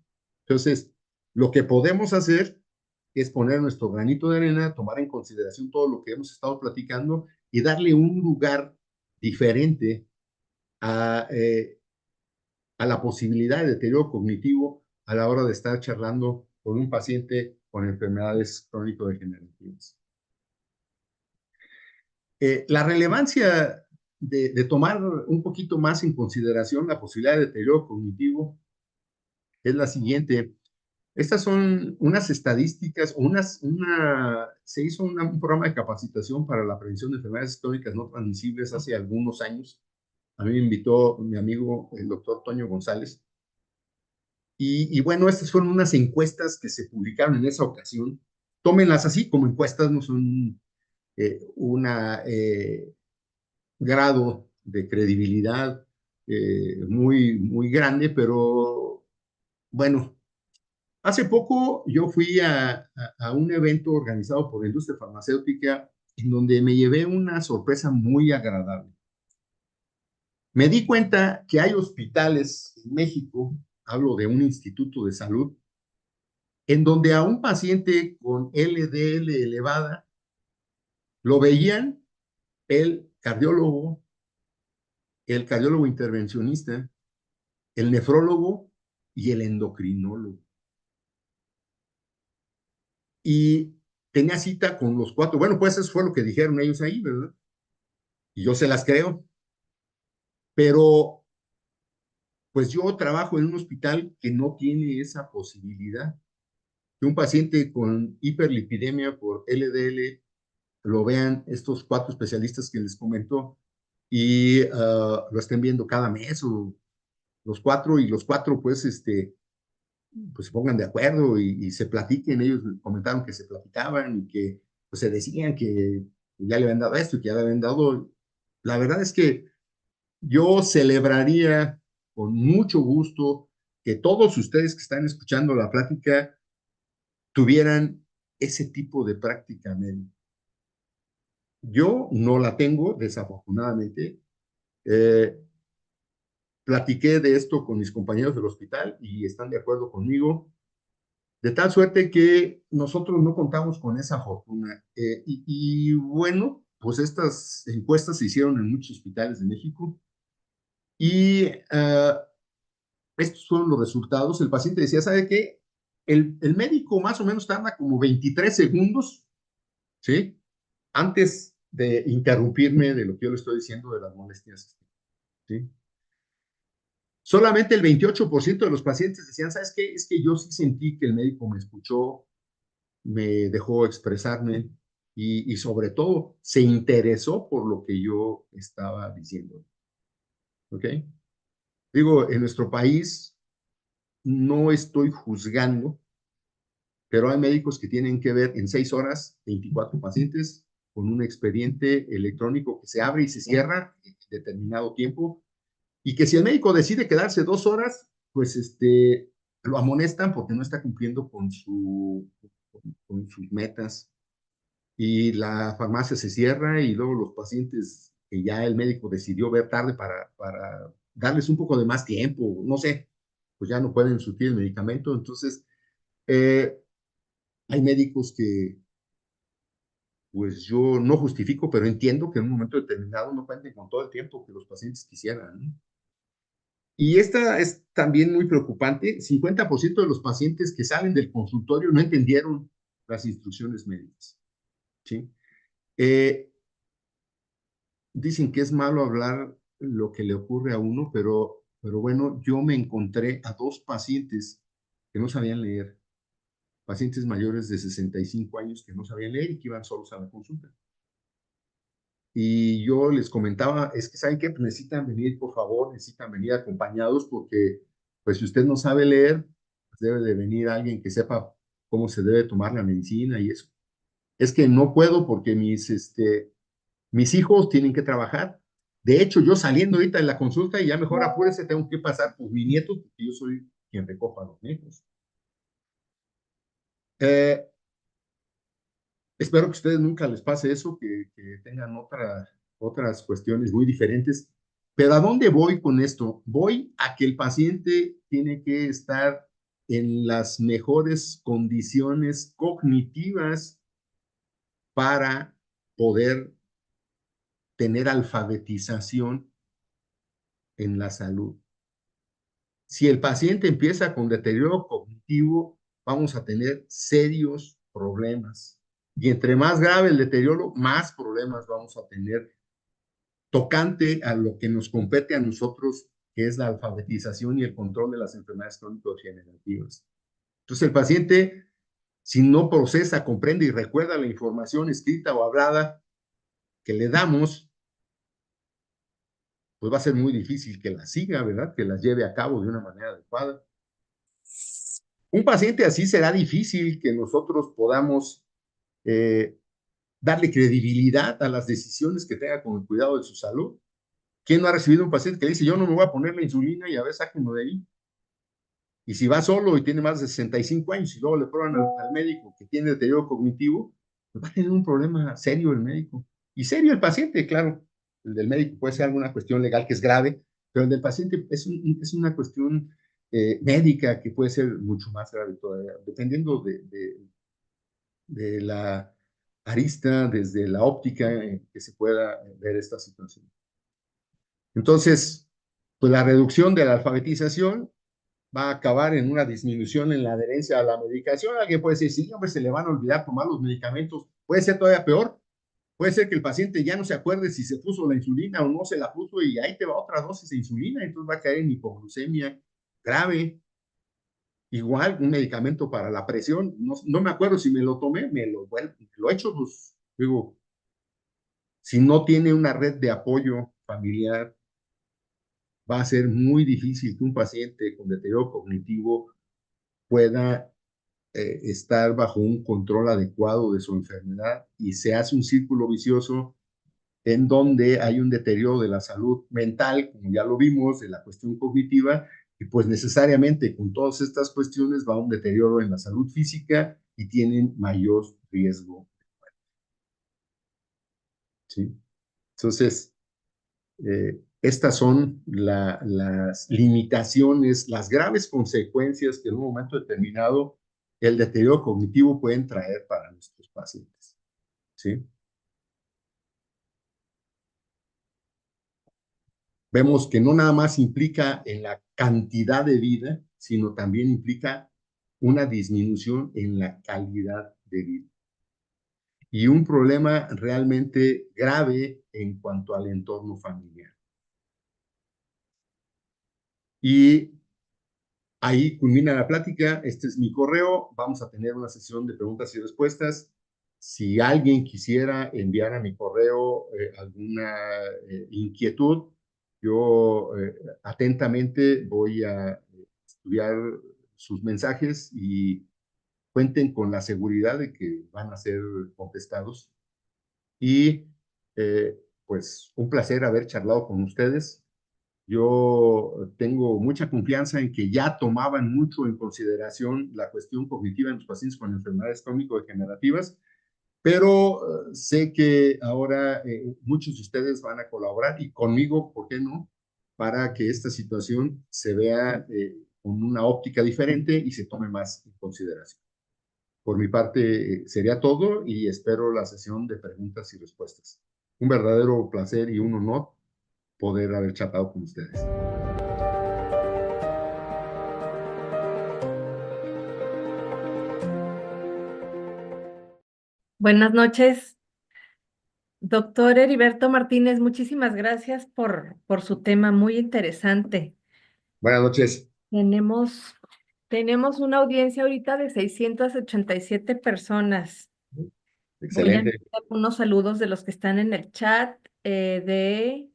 Entonces, lo que podemos hacer es poner nuestro granito de arena, tomar en consideración todo lo que hemos estado platicando y darle un lugar diferente a la posibilidad de deterioro cognitivo a la hora de estar charlando con un paciente con enfermedades crónico-degenerativas. La relevancia de tomar un poquito más en consideración la posibilidad de deterioro cognitivo es la siguiente. Estas son unas estadísticas, se hizo un programa de capacitación para la prevención de enfermedades crónicas no transmisibles hace algunos años. A mí me invitó mi amigo, el doctor Toño González. Y bueno, estas fueron unas encuestas que se publicaron en esa ocasión. Tómenlas así como encuestas, no son un grado de credibilidad muy, muy grande, pero bueno, hace poco yo fui a un evento organizado por la industria farmacéutica en donde me llevé una sorpresa muy agradable. Me di cuenta que hay hospitales en México, hablo de un instituto de salud, en donde a un paciente con LDL elevada lo veían el cardiólogo intervencionista, el nefrólogo y el endocrinólogo. Y tenía cita con los 4. Bueno, pues eso fue lo que dijeron ellos ahí, ¿verdad? Y yo se las creo. Pero, pues yo trabajo en un hospital que no tiene esa posibilidad. Que un paciente con hiperlipidemia por LDL lo vean estos 4 especialistas que les comento y lo estén viendo cada mes o los 4 y los 4 pues pues se pongan de acuerdo y se platiquen. Ellos comentaron que se platicaban y que pues, se decían que ya le habían dado esto y que ya le habían dado. La verdad es que yo celebraría con mucho gusto que todos ustedes que están escuchando la plática tuvieran ese tipo de práctica médica. Yo no la tengo, desafortunadamente. Platiqué de esto con mis compañeros del hospital y están de acuerdo conmigo, de tal suerte que nosotros no contamos con esa fortuna. Y bueno, pues estas encuestas se hicieron en muchos hospitales de México y estos fueron los resultados. El paciente decía, ¿sabe qué? El médico más o menos tarda como 23 segundos, ¿sí? Antes de interrumpirme de lo que yo le estoy diciendo de las molestias, ¿sí? Solamente el 28% de los pacientes decían, ¿sabes qué? Es que yo sí sentí que el médico me escuchó, me dejó expresarme y sobre todo se interesó por lo que yo estaba diciendo. ¿Ok? Digo, en nuestro país no estoy juzgando, pero hay médicos que tienen que ver en 6 horas 24 pacientes con un expediente electrónico que se abre y se cierra en determinado tiempo y que si el médico decide quedarse 2 horas, pues lo amonestan porque no está cumpliendo con sus metas y la farmacia se cierra y luego los pacientes que ya el médico decidió ver tarde para darles un poco de más tiempo, no sé, pues ya no pueden surtir el medicamento. Entonces, hay médicos que, pues yo no justifico, pero entiendo que en un momento determinado no cuenten con todo el tiempo que los pacientes quisieran, ¿no? Y esta es también muy preocupante. 50% de los pacientes que salen del consultorio no entendieron las instrucciones médicas, ¿sí? Dicen que es malo hablar lo que le ocurre a uno, pero bueno, yo me encontré a 2 pacientes que no sabían leer, pacientes mayores de 65 años que no sabían leer y que iban solos a la consulta. Y yo les comentaba, es que ¿saben qué? Pues necesitan venir, por favor, necesitan venir acompañados porque, pues si usted no sabe leer, pues debe de venir alguien que sepa cómo se debe tomar la medicina y eso. Es que no puedo porque mis hijos tienen que trabajar. De hecho, yo saliendo ahorita de la consulta y ya mejor apúrese, tengo que pasar por mi nieto porque yo soy quien recoja a los nietos. Espero que a ustedes nunca les pase eso, que tengan otras cuestiones muy diferentes. Pero ¿a dónde voy con esto? Voy a que el paciente tiene que estar en las mejores condiciones cognitivas para poder tener alfabetización en la salud. Si el paciente empieza con deterioro cognitivo, vamos a tener serios problemas. Y entre más grave el deterioro, más problemas vamos a tener tocante a lo que nos compete a nosotros, que es la alfabetización y el control de las enfermedades crónico-degenerativas. Entonces, el paciente, si no procesa, comprende y recuerda la información escrita o hablada que le damos, pues va a ser muy difícil que la siga, ¿verdad? Que las lleve a cabo de una manera adecuada. Un paciente así será difícil que nosotros podamos darle credibilidad a las decisiones que tenga con el cuidado de su salud. ¿Quién no ha recibido un paciente que dice, yo no me voy a poner la insulina y a ver, sáquenlo de ahí? Y si va solo y tiene más de 65 años y luego le prueban al médico que tiene deterioro cognitivo, pues va a tener un problema serio el médico. Y serio el paciente, claro. El del médico puede ser alguna cuestión legal que es grave, pero el del paciente es una cuestión médica que puede ser mucho más grave todavía, dependiendo de la arista, desde la óptica en que se pueda ver esta situación. Entonces, pues la reducción de la alfabetización va a acabar en una disminución en la adherencia a la medicación. Alguien puede decir, sí, hombre, se le van a olvidar tomar los medicamentos. Puede ser todavía peor. Puede ser que el paciente ya no se acuerde si se puso la insulina o no se la puso y ahí te va otra dosis de insulina, entonces va a caer en hipoglucemia grave. Igual, un medicamento para la presión, no me acuerdo si me lo tomé, lo he hecho, pues, digo, si no tiene una red de apoyo familiar, va a ser muy difícil que un paciente con deterioro cognitivo pueda estar bajo un control adecuado de su enfermedad y se hace un círculo vicioso en donde hay un deterioro de la salud mental, como ya lo vimos, de la cuestión cognitiva, Y pues necesariamente con todas estas cuestiones va un deterioro en la salud física y tienen mayor riesgo. ¿Sí? Entonces, estas son las limitaciones, las graves consecuencias que en un momento determinado el deterioro cognitivo pueden traer para nuestros pacientes. ¿Sí? Vemos que no nada más implica en la cantidad de vida, sino también implica una disminución en la calidad de vida. Y un problema realmente grave en cuanto al entorno familiar. Y ahí culmina la plática. Este es mi correo. Vamos a tener una sesión de preguntas y respuestas. Si alguien quisiera enviar a mi correo alguna inquietud, yo atentamente voy a estudiar sus mensajes y cuenten con la seguridad de que van a ser contestados. Y pues un placer haber charlado con ustedes. Yo tengo mucha confianza en que ya tomaban mucho en consideración la cuestión cognitiva en los pacientes con enfermedades crónico-degenerativas, pero sé que ahora muchos de ustedes van a colaborar y conmigo, ¿por qué no? Para que esta situación se vea con una óptica diferente y se tome más en consideración. Por mi parte sería todo y espero la sesión de preguntas y respuestas. Un verdadero placer y un honor poder haber charlado con ustedes. Buenas noches, doctor Heriberto Martínez. Muchísimas gracias por su tema muy interesante. Buenas noches. Tenemos una audiencia ahorita de 687 personas. Voy a Excelente. enviar unos saludos de los que están en el chat de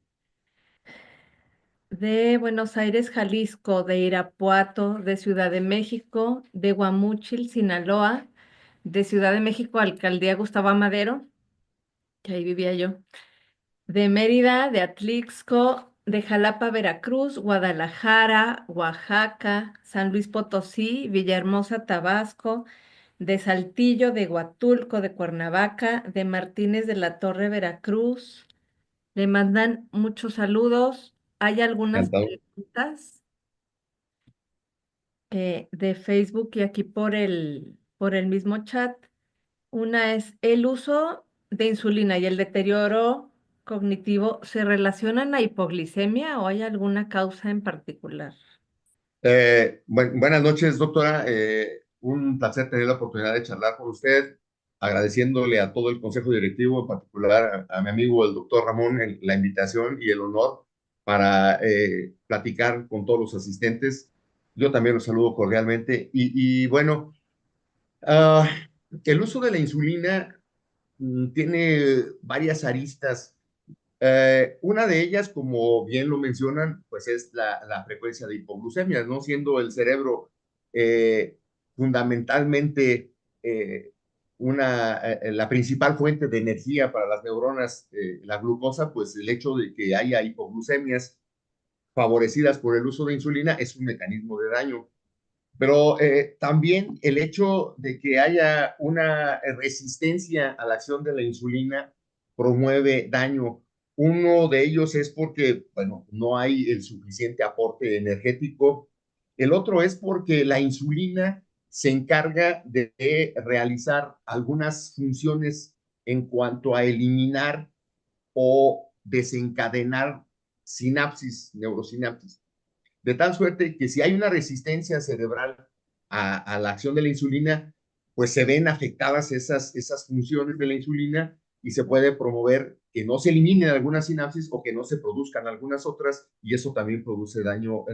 Buenos Aires, Jalisco, de Irapuato, de Ciudad de México, de Guamúchil, Sinaloa, de Ciudad de México, Alcaldía Gustavo Amadero, que ahí vivía yo, de Mérida, de Atlixco, de Jalapa, Veracruz, Guadalajara, Oaxaca, San Luis Potosí, Villahermosa, Tabasco, de Saltillo, de Huatulco, de Cuernavaca, de Martínez de la Torre, Veracruz. Le mandan muchos saludos. Hay algunas Encantado. preguntas de Facebook y aquí por el mismo chat. Una es, ¿el uso de insulina y el deterioro cognitivo se relacionan a hipoglicemia o hay alguna causa en particular? Buenas noches, doctora. Un placer tener la oportunidad de charlar con usted, agradeciéndole a todo el Consejo Directivo, en particular a mi amigo el doctor Ramón, la invitación y el honor para platicar con todos los asistentes. Yo también los saludo cordialmente. Y bueno, ah, el uso de la insulina tiene varias aristas. Una de ellas, como bien lo mencionan, pues es la frecuencia de hipoglucemia, ¿no? Siendo el cerebro fundamentalmente la principal fuente de energía para las neuronas, la glucosa, pues el hecho de que haya hipoglucemias favorecidas por el uso de insulina es un mecanismo de daño. Pero también el hecho de que haya una resistencia a la acción de la insulina promueve daño. Uno de ellos es porque, bueno, no hay el suficiente aporte energético. El otro es porque la insulina se encarga de realizar algunas funciones en cuanto a eliminar o desencadenar sinapsis, neurosinapsis. De tal suerte que si hay una resistencia cerebral a la acción de la insulina, pues se ven afectadas esas funciones de la insulina y se puede promover que no se eliminen algunas sinapsis o que no se produzcan algunas otras, y eso también produce daño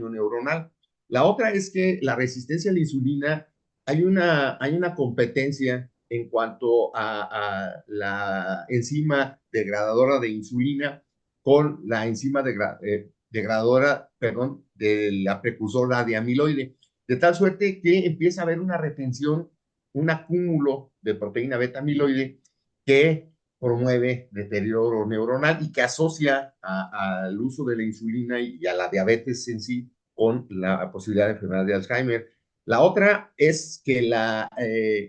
neuronal. La otra es que la resistencia a la insulina, hay una competencia en cuanto a la enzima degradadora de insulina con la enzima degradadora, perdón, de la precursora de amiloide, de tal suerte que empieza a haber una retención, un acúmulo de proteína beta amiloide que promueve deterioro neuronal y que asocia al uso de la insulina y a la diabetes en sí con la posibilidad de enfermedad de Alzheimer. La otra es que la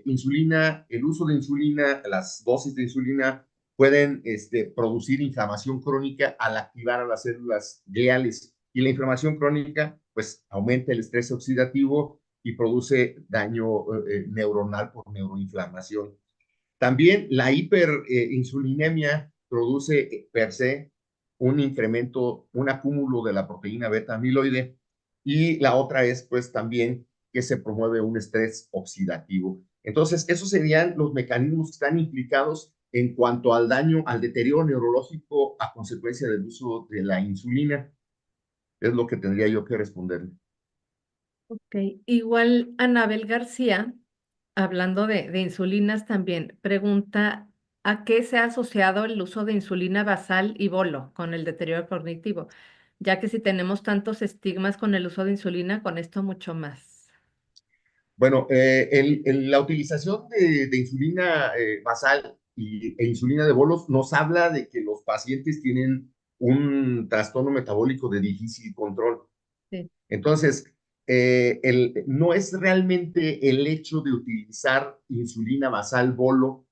insulina, el uso de insulina, las dosis de insulina pueden producir inflamación crónica al activar a las células gliales. Y la inflamación crónica, pues, aumenta el estrés oxidativo y produce daño neuronal por neuroinflamación. También la hiperinsulinemia produce per se un incremento, un acúmulo de la proteína beta amiloide, y la otra es pues también que se promueve un estrés oxidativo. Entonces, esos serían los mecanismos que están implicados en cuanto al daño, al deterioro neurológico a consecuencia del uso de la insulina. Es lo que tendría yo que responderle. Ok, igual Anabel García, hablando de insulinas también, pregunta ¿a qué se ha asociado el uso de insulina basal y bolo con el deterioro cognitivo? Ya que si tenemos tantos estigmas con el uso de insulina, con esto mucho más. Bueno, la utilización de insulina basal e insulina de bolos nos habla de que los pacientes tienen un trastorno metabólico de difícil control. Sí. Entonces, no es realmente el hecho de utilizar insulina basal bolo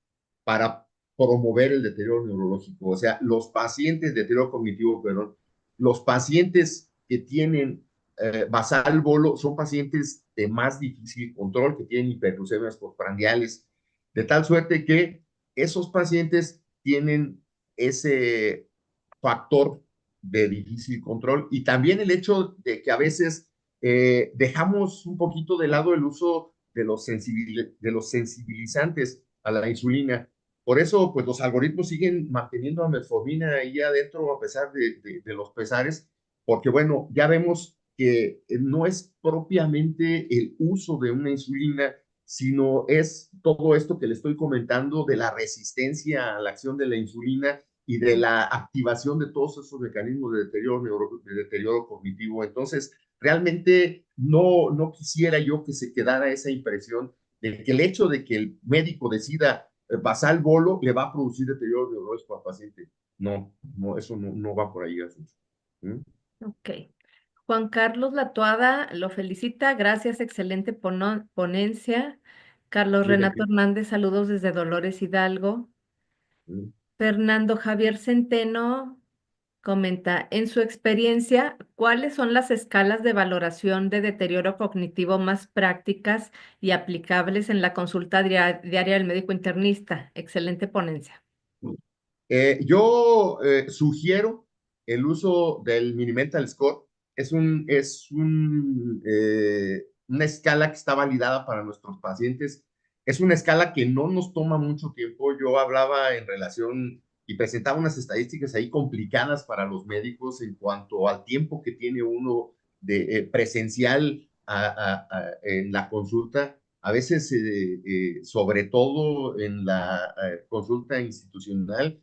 para promover el deterioro neurológico. O sea, los pacientes de deterioro cognitivo, perdón, los pacientes que tienen basal bolo son pacientes de más difícil control, que tienen hiperglucemias postprandiales, de tal suerte que esos pacientes tienen ese factor de difícil control, y también el hecho de que a veces dejamos un poquito de lado el uso de los sensibilizantes a la insulina. Por eso, pues los algoritmos siguen manteniendo a metformina ahí adentro a pesar de los pesares, porque bueno, ya vemos que no es propiamente el uso de una insulina, sino es todo esto que le estoy comentando de la resistencia a la acción de la insulina y de la activación de todos esos mecanismos de deterioro cognitivo. Entonces, realmente no quisiera yo que se quedara esa impresión de que el hecho de que el médico decida pasar el bolo le va a producir deterioro neurológico al paciente. No, eso no va por ahí. ¿Mm? Ok. Juan Carlos Latuada lo felicita, gracias, excelente ponencia. Carlos ¿De Renato qué? Hernández, saludos desde Dolores Hidalgo. ¿Mm? Fernando Javier Centeno comenta, en su experiencia, ¿cuáles son las escalas de valoración de deterioro cognitivo más prácticas y aplicables en la consulta diaria del médico internista? Excelente ponencia. Yo sugiero el uso del Mini-Mental Score. Una escala que está validada para nuestros pacientes. Es una escala que no nos toma mucho tiempo. Yo hablaba en relación y presentaba unas estadísticas ahí complicadas para los médicos en cuanto al tiempo que tiene uno de presencial en la consulta. A veces, sobre todo en la consulta institucional,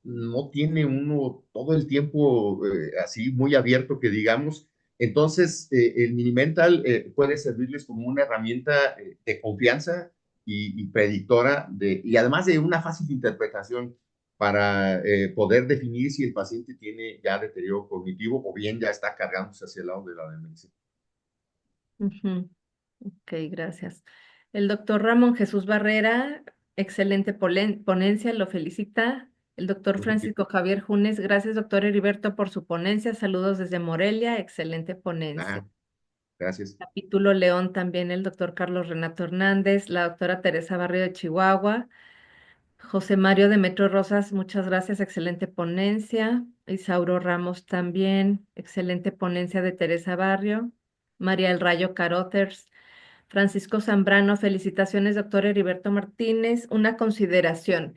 no tiene uno todo el tiempo así muy abierto que digamos. Entonces, el Minimental puede servirles como una herramienta de confianza y predictora, y además de una fácil interpretación para poder definir si el paciente tiene ya deterioro cognitivo o bien ya está cargándose hacia el lado de la demencia. Ujú. Ok, gracias. El doctor Ramón Jesús Barrera, excelente ponencia, lo felicita. El doctor Francisco Javier Junes, gracias doctor Heriberto por su ponencia. Saludos desde Morelia, excelente ponencia. Ah, gracias. Capítulo León también el doctor Carlos Renato Hernández, la doctora Teresa Barrio de Chihuahua. José Mario de Metro Rosas, muchas gracias, excelente ponencia. Isauro Ramos también, excelente ponencia de Teresa Barrio. María El Rayo Caróters. Francisco Zambrano, felicitaciones, doctor Heriberto Martínez. Una consideración.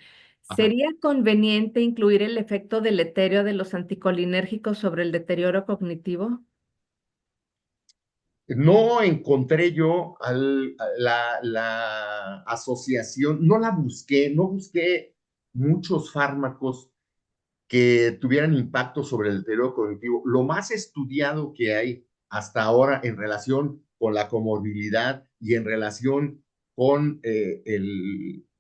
Ajá. ¿Sería conveniente incluir el efecto deleterio de los anticolinérgicos sobre el deterioro cognitivo? No encontré yo la asociación, no busqué muchos fármacos que tuvieran impacto sobre el deterioro cognitivo. Lo más estudiado que hay hasta ahora en relación con la comorbilidad y en relación con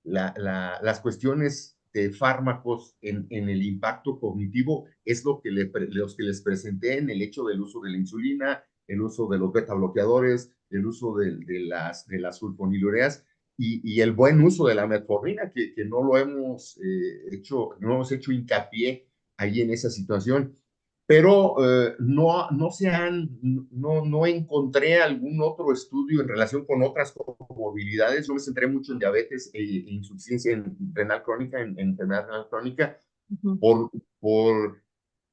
las cuestiones de fármacos en el impacto cognitivo es los que les presenté en el hecho del uso de la insulina, el uso de los beta bloqueadores, el uso de las sulfonilureas y el buen uso de la metformina, que no lo hemos no hemos hecho hincapié ahí en esa situación. Pero no encontré algún otro estudio en relación con otras comorbilidades. Yo me centré mucho en diabetes insuficiencia renal crónica, en enfermedad renal crónica, Ujú. por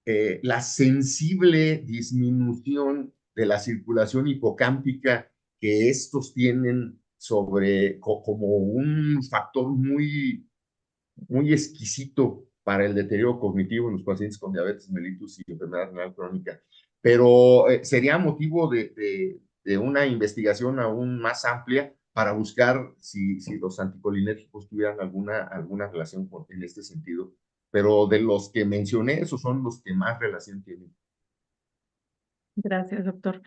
la sensible disminución de la circulación hipocámpica que estos tienen como un factor muy exquisito para el deterioro cognitivo en los pacientes con diabetes mellitus y enfermedad renal crónica. Pero sería motivo de una investigación aún más amplia para buscar si los anticolinérgicos tuvieran alguna relación en este sentido. Pero de los que mencioné, esos son los que más relación tienen. Gracias, doctor.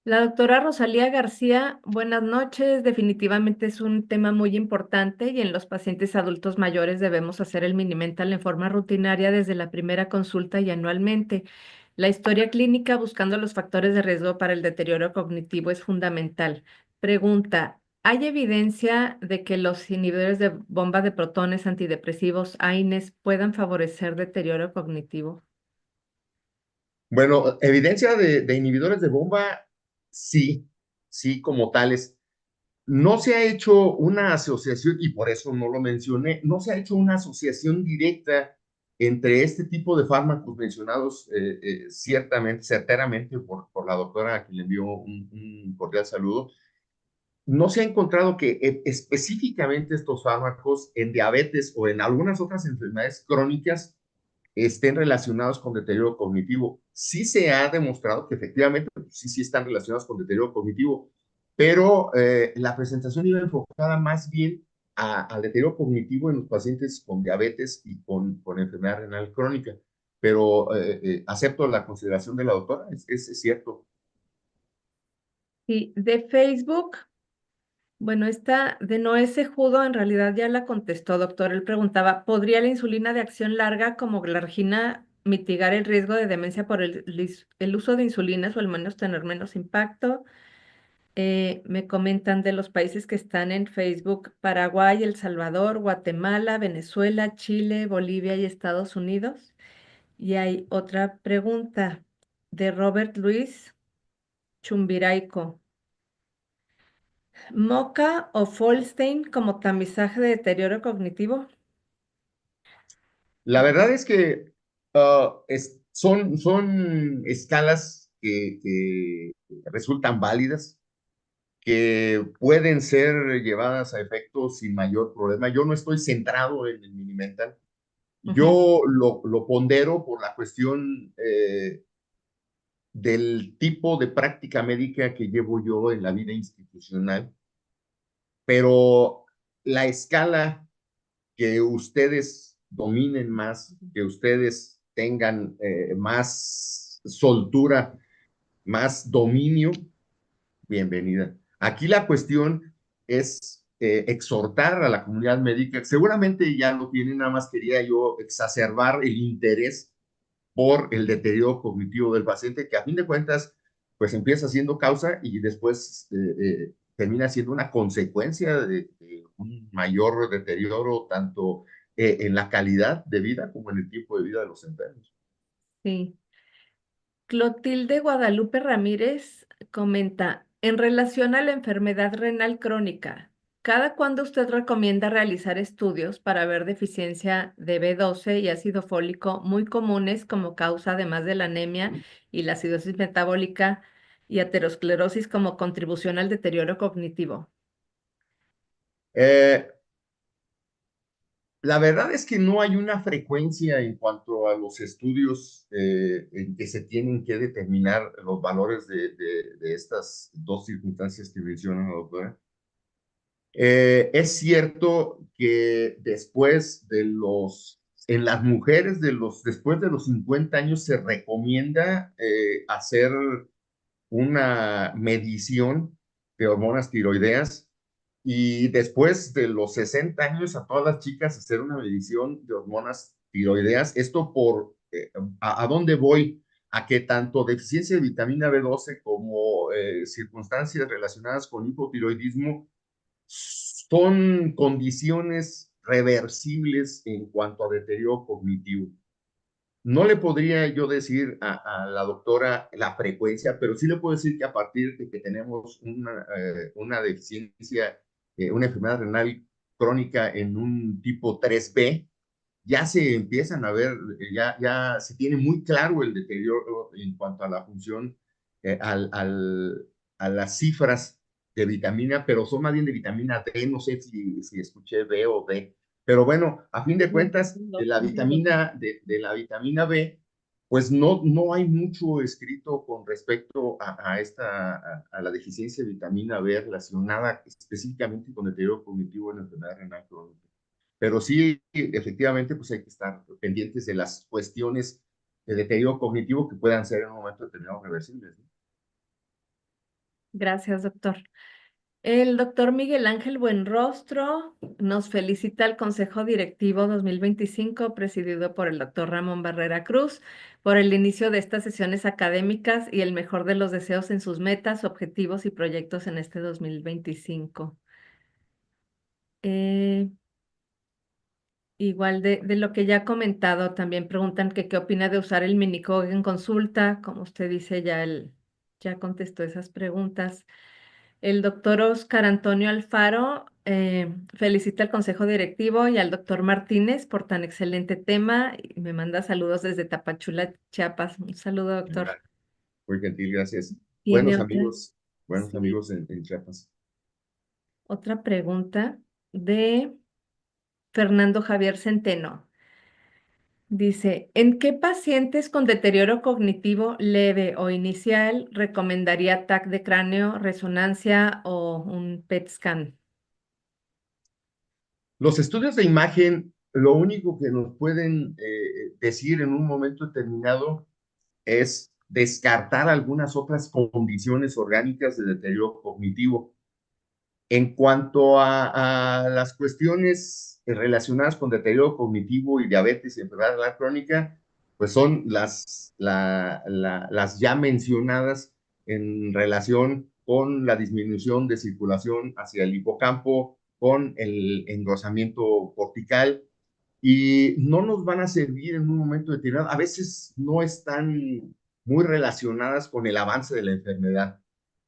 La doctora Rosalía García, buenas noches. Definitivamente es un tema muy importante y en los pacientes adultos mayores debemos hacer el Minimental en forma rutinaria desde la primera consulta y anualmente. La historia clínica buscando los factores de riesgo para el deterioro cognitivo es fundamental. Pregunta, ¿hay evidencia de que los inhibidores de bomba de protones antidepresivos, AINES, puedan favorecer deterioro cognitivo? Bueno, evidencia de inhibidores de bomba, sí, sí, como tales. No se ha hecho una asociación, y por eso no lo mencioné, no se ha hecho una asociación directa entre este tipo de fármacos mencionados ciertamente, certeramente por la doctora a quien le envió un cordial saludo. No se ha encontrado que específicamente estos fármacos en diabetes o en algunas otras enfermedades crónicas estén relacionados con deterioro cognitivo. Sí se ha demostrado que efectivamente sí están relacionados con deterioro cognitivo, pero la presentación iba enfocada más bien al deterioro cognitivo en los pacientes con diabetes y con enfermedad renal crónica. Pero acepto la consideración de la doctora, es cierto. Y de Facebook. Bueno, esta de Noé Sejudo en realidad ya la contestó, doctor. Él preguntaba, ¿podría la insulina de acción larga como glargina mitigar el riesgo de demencia por el uso de insulinas o al menos tener menos impacto? Me comentan de los países que están en Facebook, Paraguay, El Salvador, Guatemala, Venezuela, Chile, Bolivia y Estados Unidos. Y hay otra pregunta de Robert Luis Chumbiraico. ¿Moca o Folstein como tamizaje de deterioro cognitivo? La verdad es que son escalas que resultan válidas, que pueden ser llevadas a efecto sin mayor problema. Yo no estoy centrado en el Minimental. Ujú. Yo lo pondero por la cuestión del tipo de práctica médica que llevo yo en la vida institucional, pero la escala que ustedes dominen más, que ustedes tengan más soltura, más dominio, bienvenida. Aquí la cuestión es exhortar a la comunidad médica, seguramente ya lo tienen, nada más quería yo exacerbar el interés por el deterioro cognitivo del paciente, que a fin de cuentas, pues empieza siendo causa y después termina siendo una consecuencia de un mayor deterioro tanto en la calidad de vida como en el tiempo de vida de los enfermos. Sí. Clotilde Guadalupe Ramírez comenta, en relación a la enfermedad renal crónica, ¿cada cuándo usted recomienda realizar estudios para ver deficiencia de B12 y ácido fólico muy comunes como causa además de la anemia y la acidosis metabólica y aterosclerosis como contribución al deterioro cognitivo? Eh, La verdad es que no hay una frecuencia en cuanto a los estudios en que se tienen que determinar los valores de estas dos circunstancias que menciona la doctora. Es cierto que en las mujeres después de los 50 años se recomienda hacer una medición de hormonas tiroideas y después de los 60 años a todas las chicas hacer una medición de hormonas tiroideas. Esto ¿a dónde voy? a que tanto deficiencia de vitamina B12 como circunstancias relacionadas con hipotiroidismo son condiciones reversibles en cuanto a deterioro cognitivo. No le podría yo decir a la doctora la frecuencia, pero sí le puedo decir que a partir de que tenemos una deficiencia, una enfermedad renal crónica en un tipo 3B, ya se empiezan a ver, ya se tiene muy claro el deterioro en cuanto a la función, a las cifras de vitamina, pero son más bien de vitamina D, no sé si escuché B o D. Pero bueno, a fin de cuentas, de la vitamina B, pues no hay mucho escrito con respecto a la deficiencia de vitamina B relacionada específicamente con el deterioro cognitivo en la enfermedad renal crónica. Pero sí, efectivamente, pues hay que estar pendientes de las cuestiones de deterioro cognitivo que puedan ser en un momento determinado reversibles, ¿no? Gracias, doctor. El doctor Miguel Ángel Buenrostro nos felicita al Consejo Directivo 2025, presidido por el doctor Ramón Barrera Cruz, por el inicio de estas sesiones académicas y el mejor de los deseos en sus metas, objetivos y proyectos en este 2025. Igual de lo que ya ha comentado, también preguntan que qué opina de usar el minicog en consulta. Como usted dice, ya contestó esas preguntas. El doctor Oscar Antonio Alfaro felicita al Consejo Directivo y al doctor Martínez por tan excelente tema y me manda saludos desde Tapachula, Chiapas. Un saludo, doctor. Muy gentil, gracias. ¿Tiene otra? Buenos Sí. amigos en Chiapas. Otra pregunta de Fernando Javier Centeno. Dice, ¿en qué pacientes con deterioro cognitivo leve o inicial recomendaría TAC de cráneo, resonancia o un PET scan? Los estudios de imagen, lo único que nos pueden decir en un momento determinado es descartar algunas otras condiciones orgánicas de deterioro cognitivo. En cuanto a las cuestiones relacionadas con deterioro cognitivo y diabetes y enfermedad renal crónica, pues son las ya mencionadas en relación con la disminución de circulación hacia el hipocampo, con el engrosamiento cortical, y no nos van a servir en un momento determinado. A veces no están muy relacionadas con el avance de la enfermedad,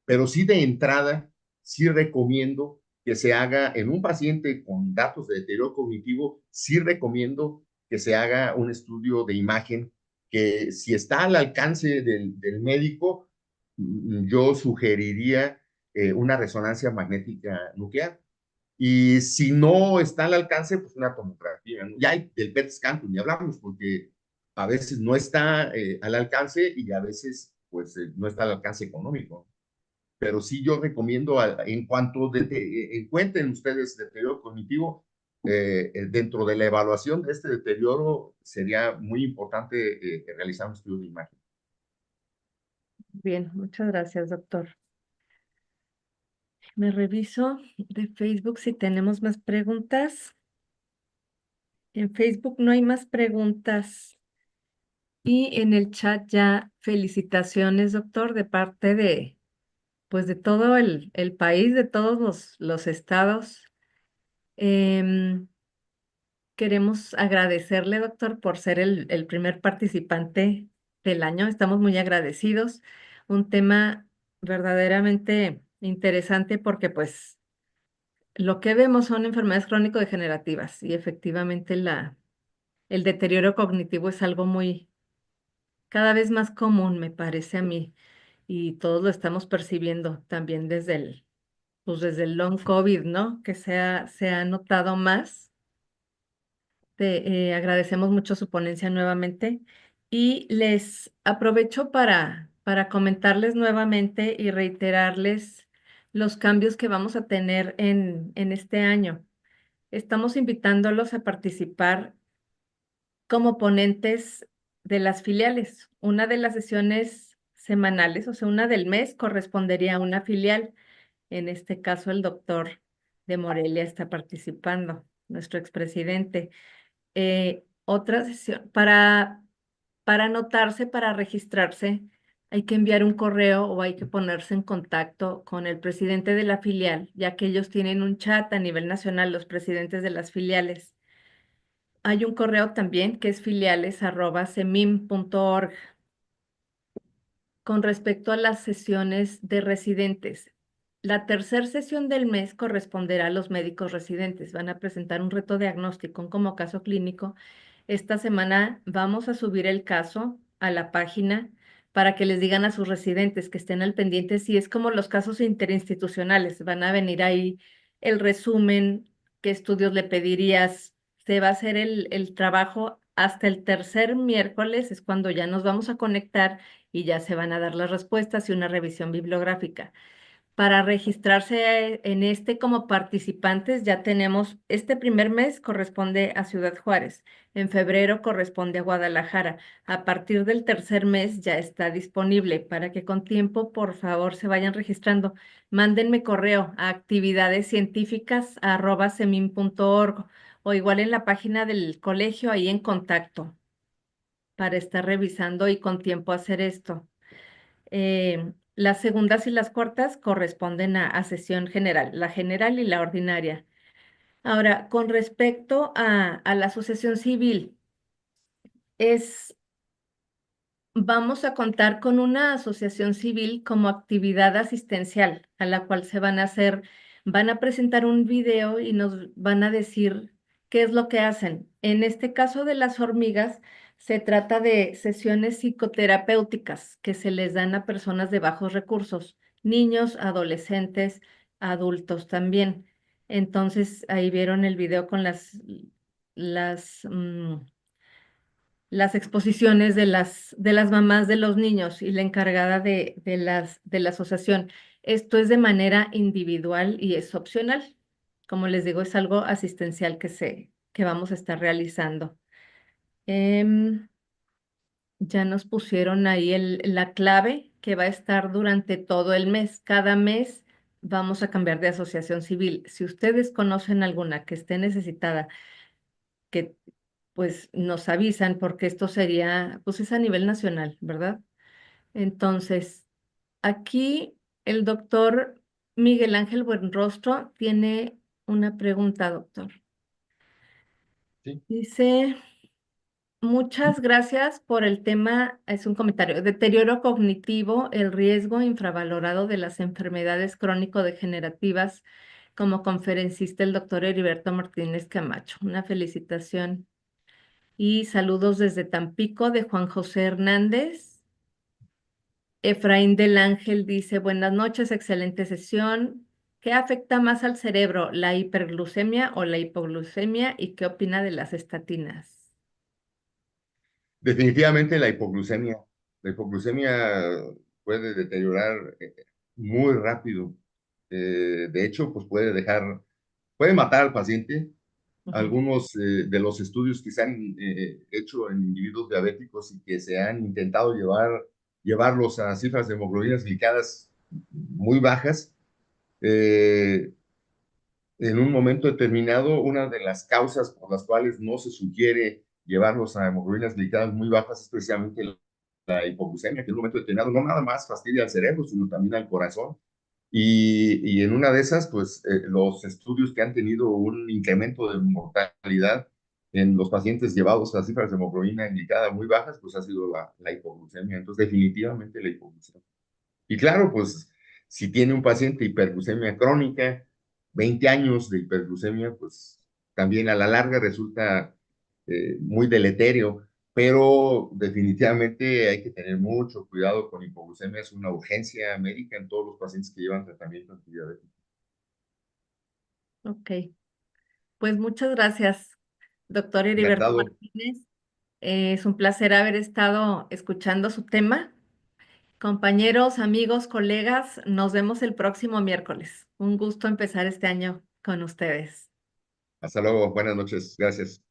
pero sí de entrada, sí recomiendo que se haga en un paciente con datos de deterioro cognitivo, sí recomiendo que se haga un estudio de imagen que si está al alcance del médico, yo sugeriría una resonancia magnética nuclear. Y si no está al alcance, pues una tomografía, ¿no? Ya el PET scan, pues ni hablamos, porque a veces no está al alcance y a veces pues no está al alcance económico. Pero sí yo recomiendo, en cuanto encuentren ustedes deterioro cognitivo, dentro de la evaluación de este deterioro, sería muy importante realizar un estudio de imagen. Bien, muchas gracias, doctor. Me reviso de Facebook si tenemos más preguntas. En Facebook no hay más preguntas. Y en el chat ya felicitaciones, doctor, de parte pues de todo el país, de todos los estados. Em, Queremos agradecerle, doctor, por ser el primer participante del año. Estamos muy agradecidos. Un tema verdaderamente interesante porque pues lo que vemos son enfermedades crónico-degenerativas y efectivamente el deterioro cognitivo es algo cada vez más común, me parece a mí, y todos lo estamos percibiendo también pues desde el long COVID, ¿no? Que se ha notado más. Agradecemos mucho su ponencia nuevamente y les aprovecho para comentarles nuevamente y reiterarles los cambios que vamos a tener en este año. Estamos invitándolos a participar como ponentes de las filiales. Una de las sesiones semanales, o sea, una del mes, correspondería a una filial. En este caso, el doctor de Morelia está participando, nuestro expresidente. Otra sesión, Para anotarse, para registrarse, hay que enviar un correo o hay que ponerse en contacto con el presidente de la filial, ya que ellos tienen un chat a nivel nacional, los presidentes de las filiales. Hay un correo también que es filiales@semim.org. Con respecto a las sesiones de residentes, la tercera sesión del mes corresponderá a los médicos residentes. Van a presentar un reto diagnóstico como caso clínico. Esta semana vamos a subir el caso a la página para que les digan a sus residentes que estén al pendiente. Si es como los casos interinstitucionales, van a venir ahí el resumen, qué estudios le pedirías. Se va a hacer el trabajo hasta el tercer miércoles, es cuando ya nos vamos a conectar y ya se van a dar las respuestas y una revisión bibliográfica. Para registrarse en este como participantes ya tenemos, este primer mes corresponde a Ciudad Juárez, en febrero corresponde a Guadalajara. A partir del tercer mes ya está disponible para que con tiempo, por favor, se vayan registrando. Mándenme correo a actividadescientíficas@semin.org o igual en la página del colegio ahí en contacto para estar revisando y con tiempo hacer esto. Las segundas y las cuartas corresponden a sesión general, la general y la ordinaria. Ahora, con respecto a la asociación civil, es vamos a contar con una asociación civil como actividad asistencial, a la cual van a presentar un video y nos van a decir qué es lo que hacen. En este caso de las hormigas, se trata de sesiones psicoterapéuticas que se les dan a personas de bajos recursos, niños, adolescentes, adultos también. Entonces, ahí vieron el video con las, mm, las exposiciones de las mamás de los niños y la encargada de la asociación. Esto es de manera individual y es opcional. Como les digo, es algo asistencial que vamos a estar realizando. Em, ya nos pusieron ahí la clave que va a estar durante todo el mes. Cada mes vamos a cambiar de asociación civil. Si ustedes conocen alguna que esté necesitada, que pues nos avisan porque esto sería, pues es a nivel nacional, ¿verdad? Entonces, aquí el doctor Miguel Ángel Buenrostro tiene una pregunta, doctor. Sí. Dice, muchas gracias por el tema, es un comentario, deterioro cognitivo, el riesgo infravalorado de las enfermedades crónico-degenerativas, como conferencista el doctor Heriberto Martínez Camacho. Una felicitación. Y saludos desde Tampico de Juan José Hernández. Efraín del Ángel dice, buenas noches, excelente sesión. ¿Qué afecta más al cerebro, la hiperglucemia o la hipoglucemia? ¿Y qué opina de las estatinas? Definitivamente la hipoglucemia. La hipoglucemia puede deteriorar muy rápido. De hecho, pues puede matar al paciente. Ujú. Algunos de los estudios que se han hecho en individuos diabéticos y que se han intentado llevarlos a cifras de hemoglobinas glicadas muy bajas, eh, en un momento determinado, una de las causas por las cuales no se sugiere llevarlos a hemoglobinas glicadas muy bajas es precisamente la hipoglucemia, que en un momento determinado no nada más fastidia al cerebro, sino también al corazón. Y en una de esas, pues los estudios que han tenido un incremento de mortalidad en los pacientes llevados a cifras de hemoglobina glicada muy bajas, pues ha sido la hipoglucemia. Entonces, definitivamente la hipoglucemia. Y claro, pues si tiene un paciente hiperglucemia crónica, 20 años de hiperglucemia, pues también a la larga resulta muy deleterio, pero definitivamente hay que tener mucho cuidado con hipoglucemia, es una urgencia médica en todos los pacientes que llevan tratamiento antidiabético. Ok, pues muchas gracias, doctor Heriberto Encantado. Martínez. Es un placer haber estado escuchando su tema. Compañeros, amigos, colegas, nos vemos el próximo miércoles. Un gusto empezar este año con ustedes. Hasta luego, buenas noches, gracias.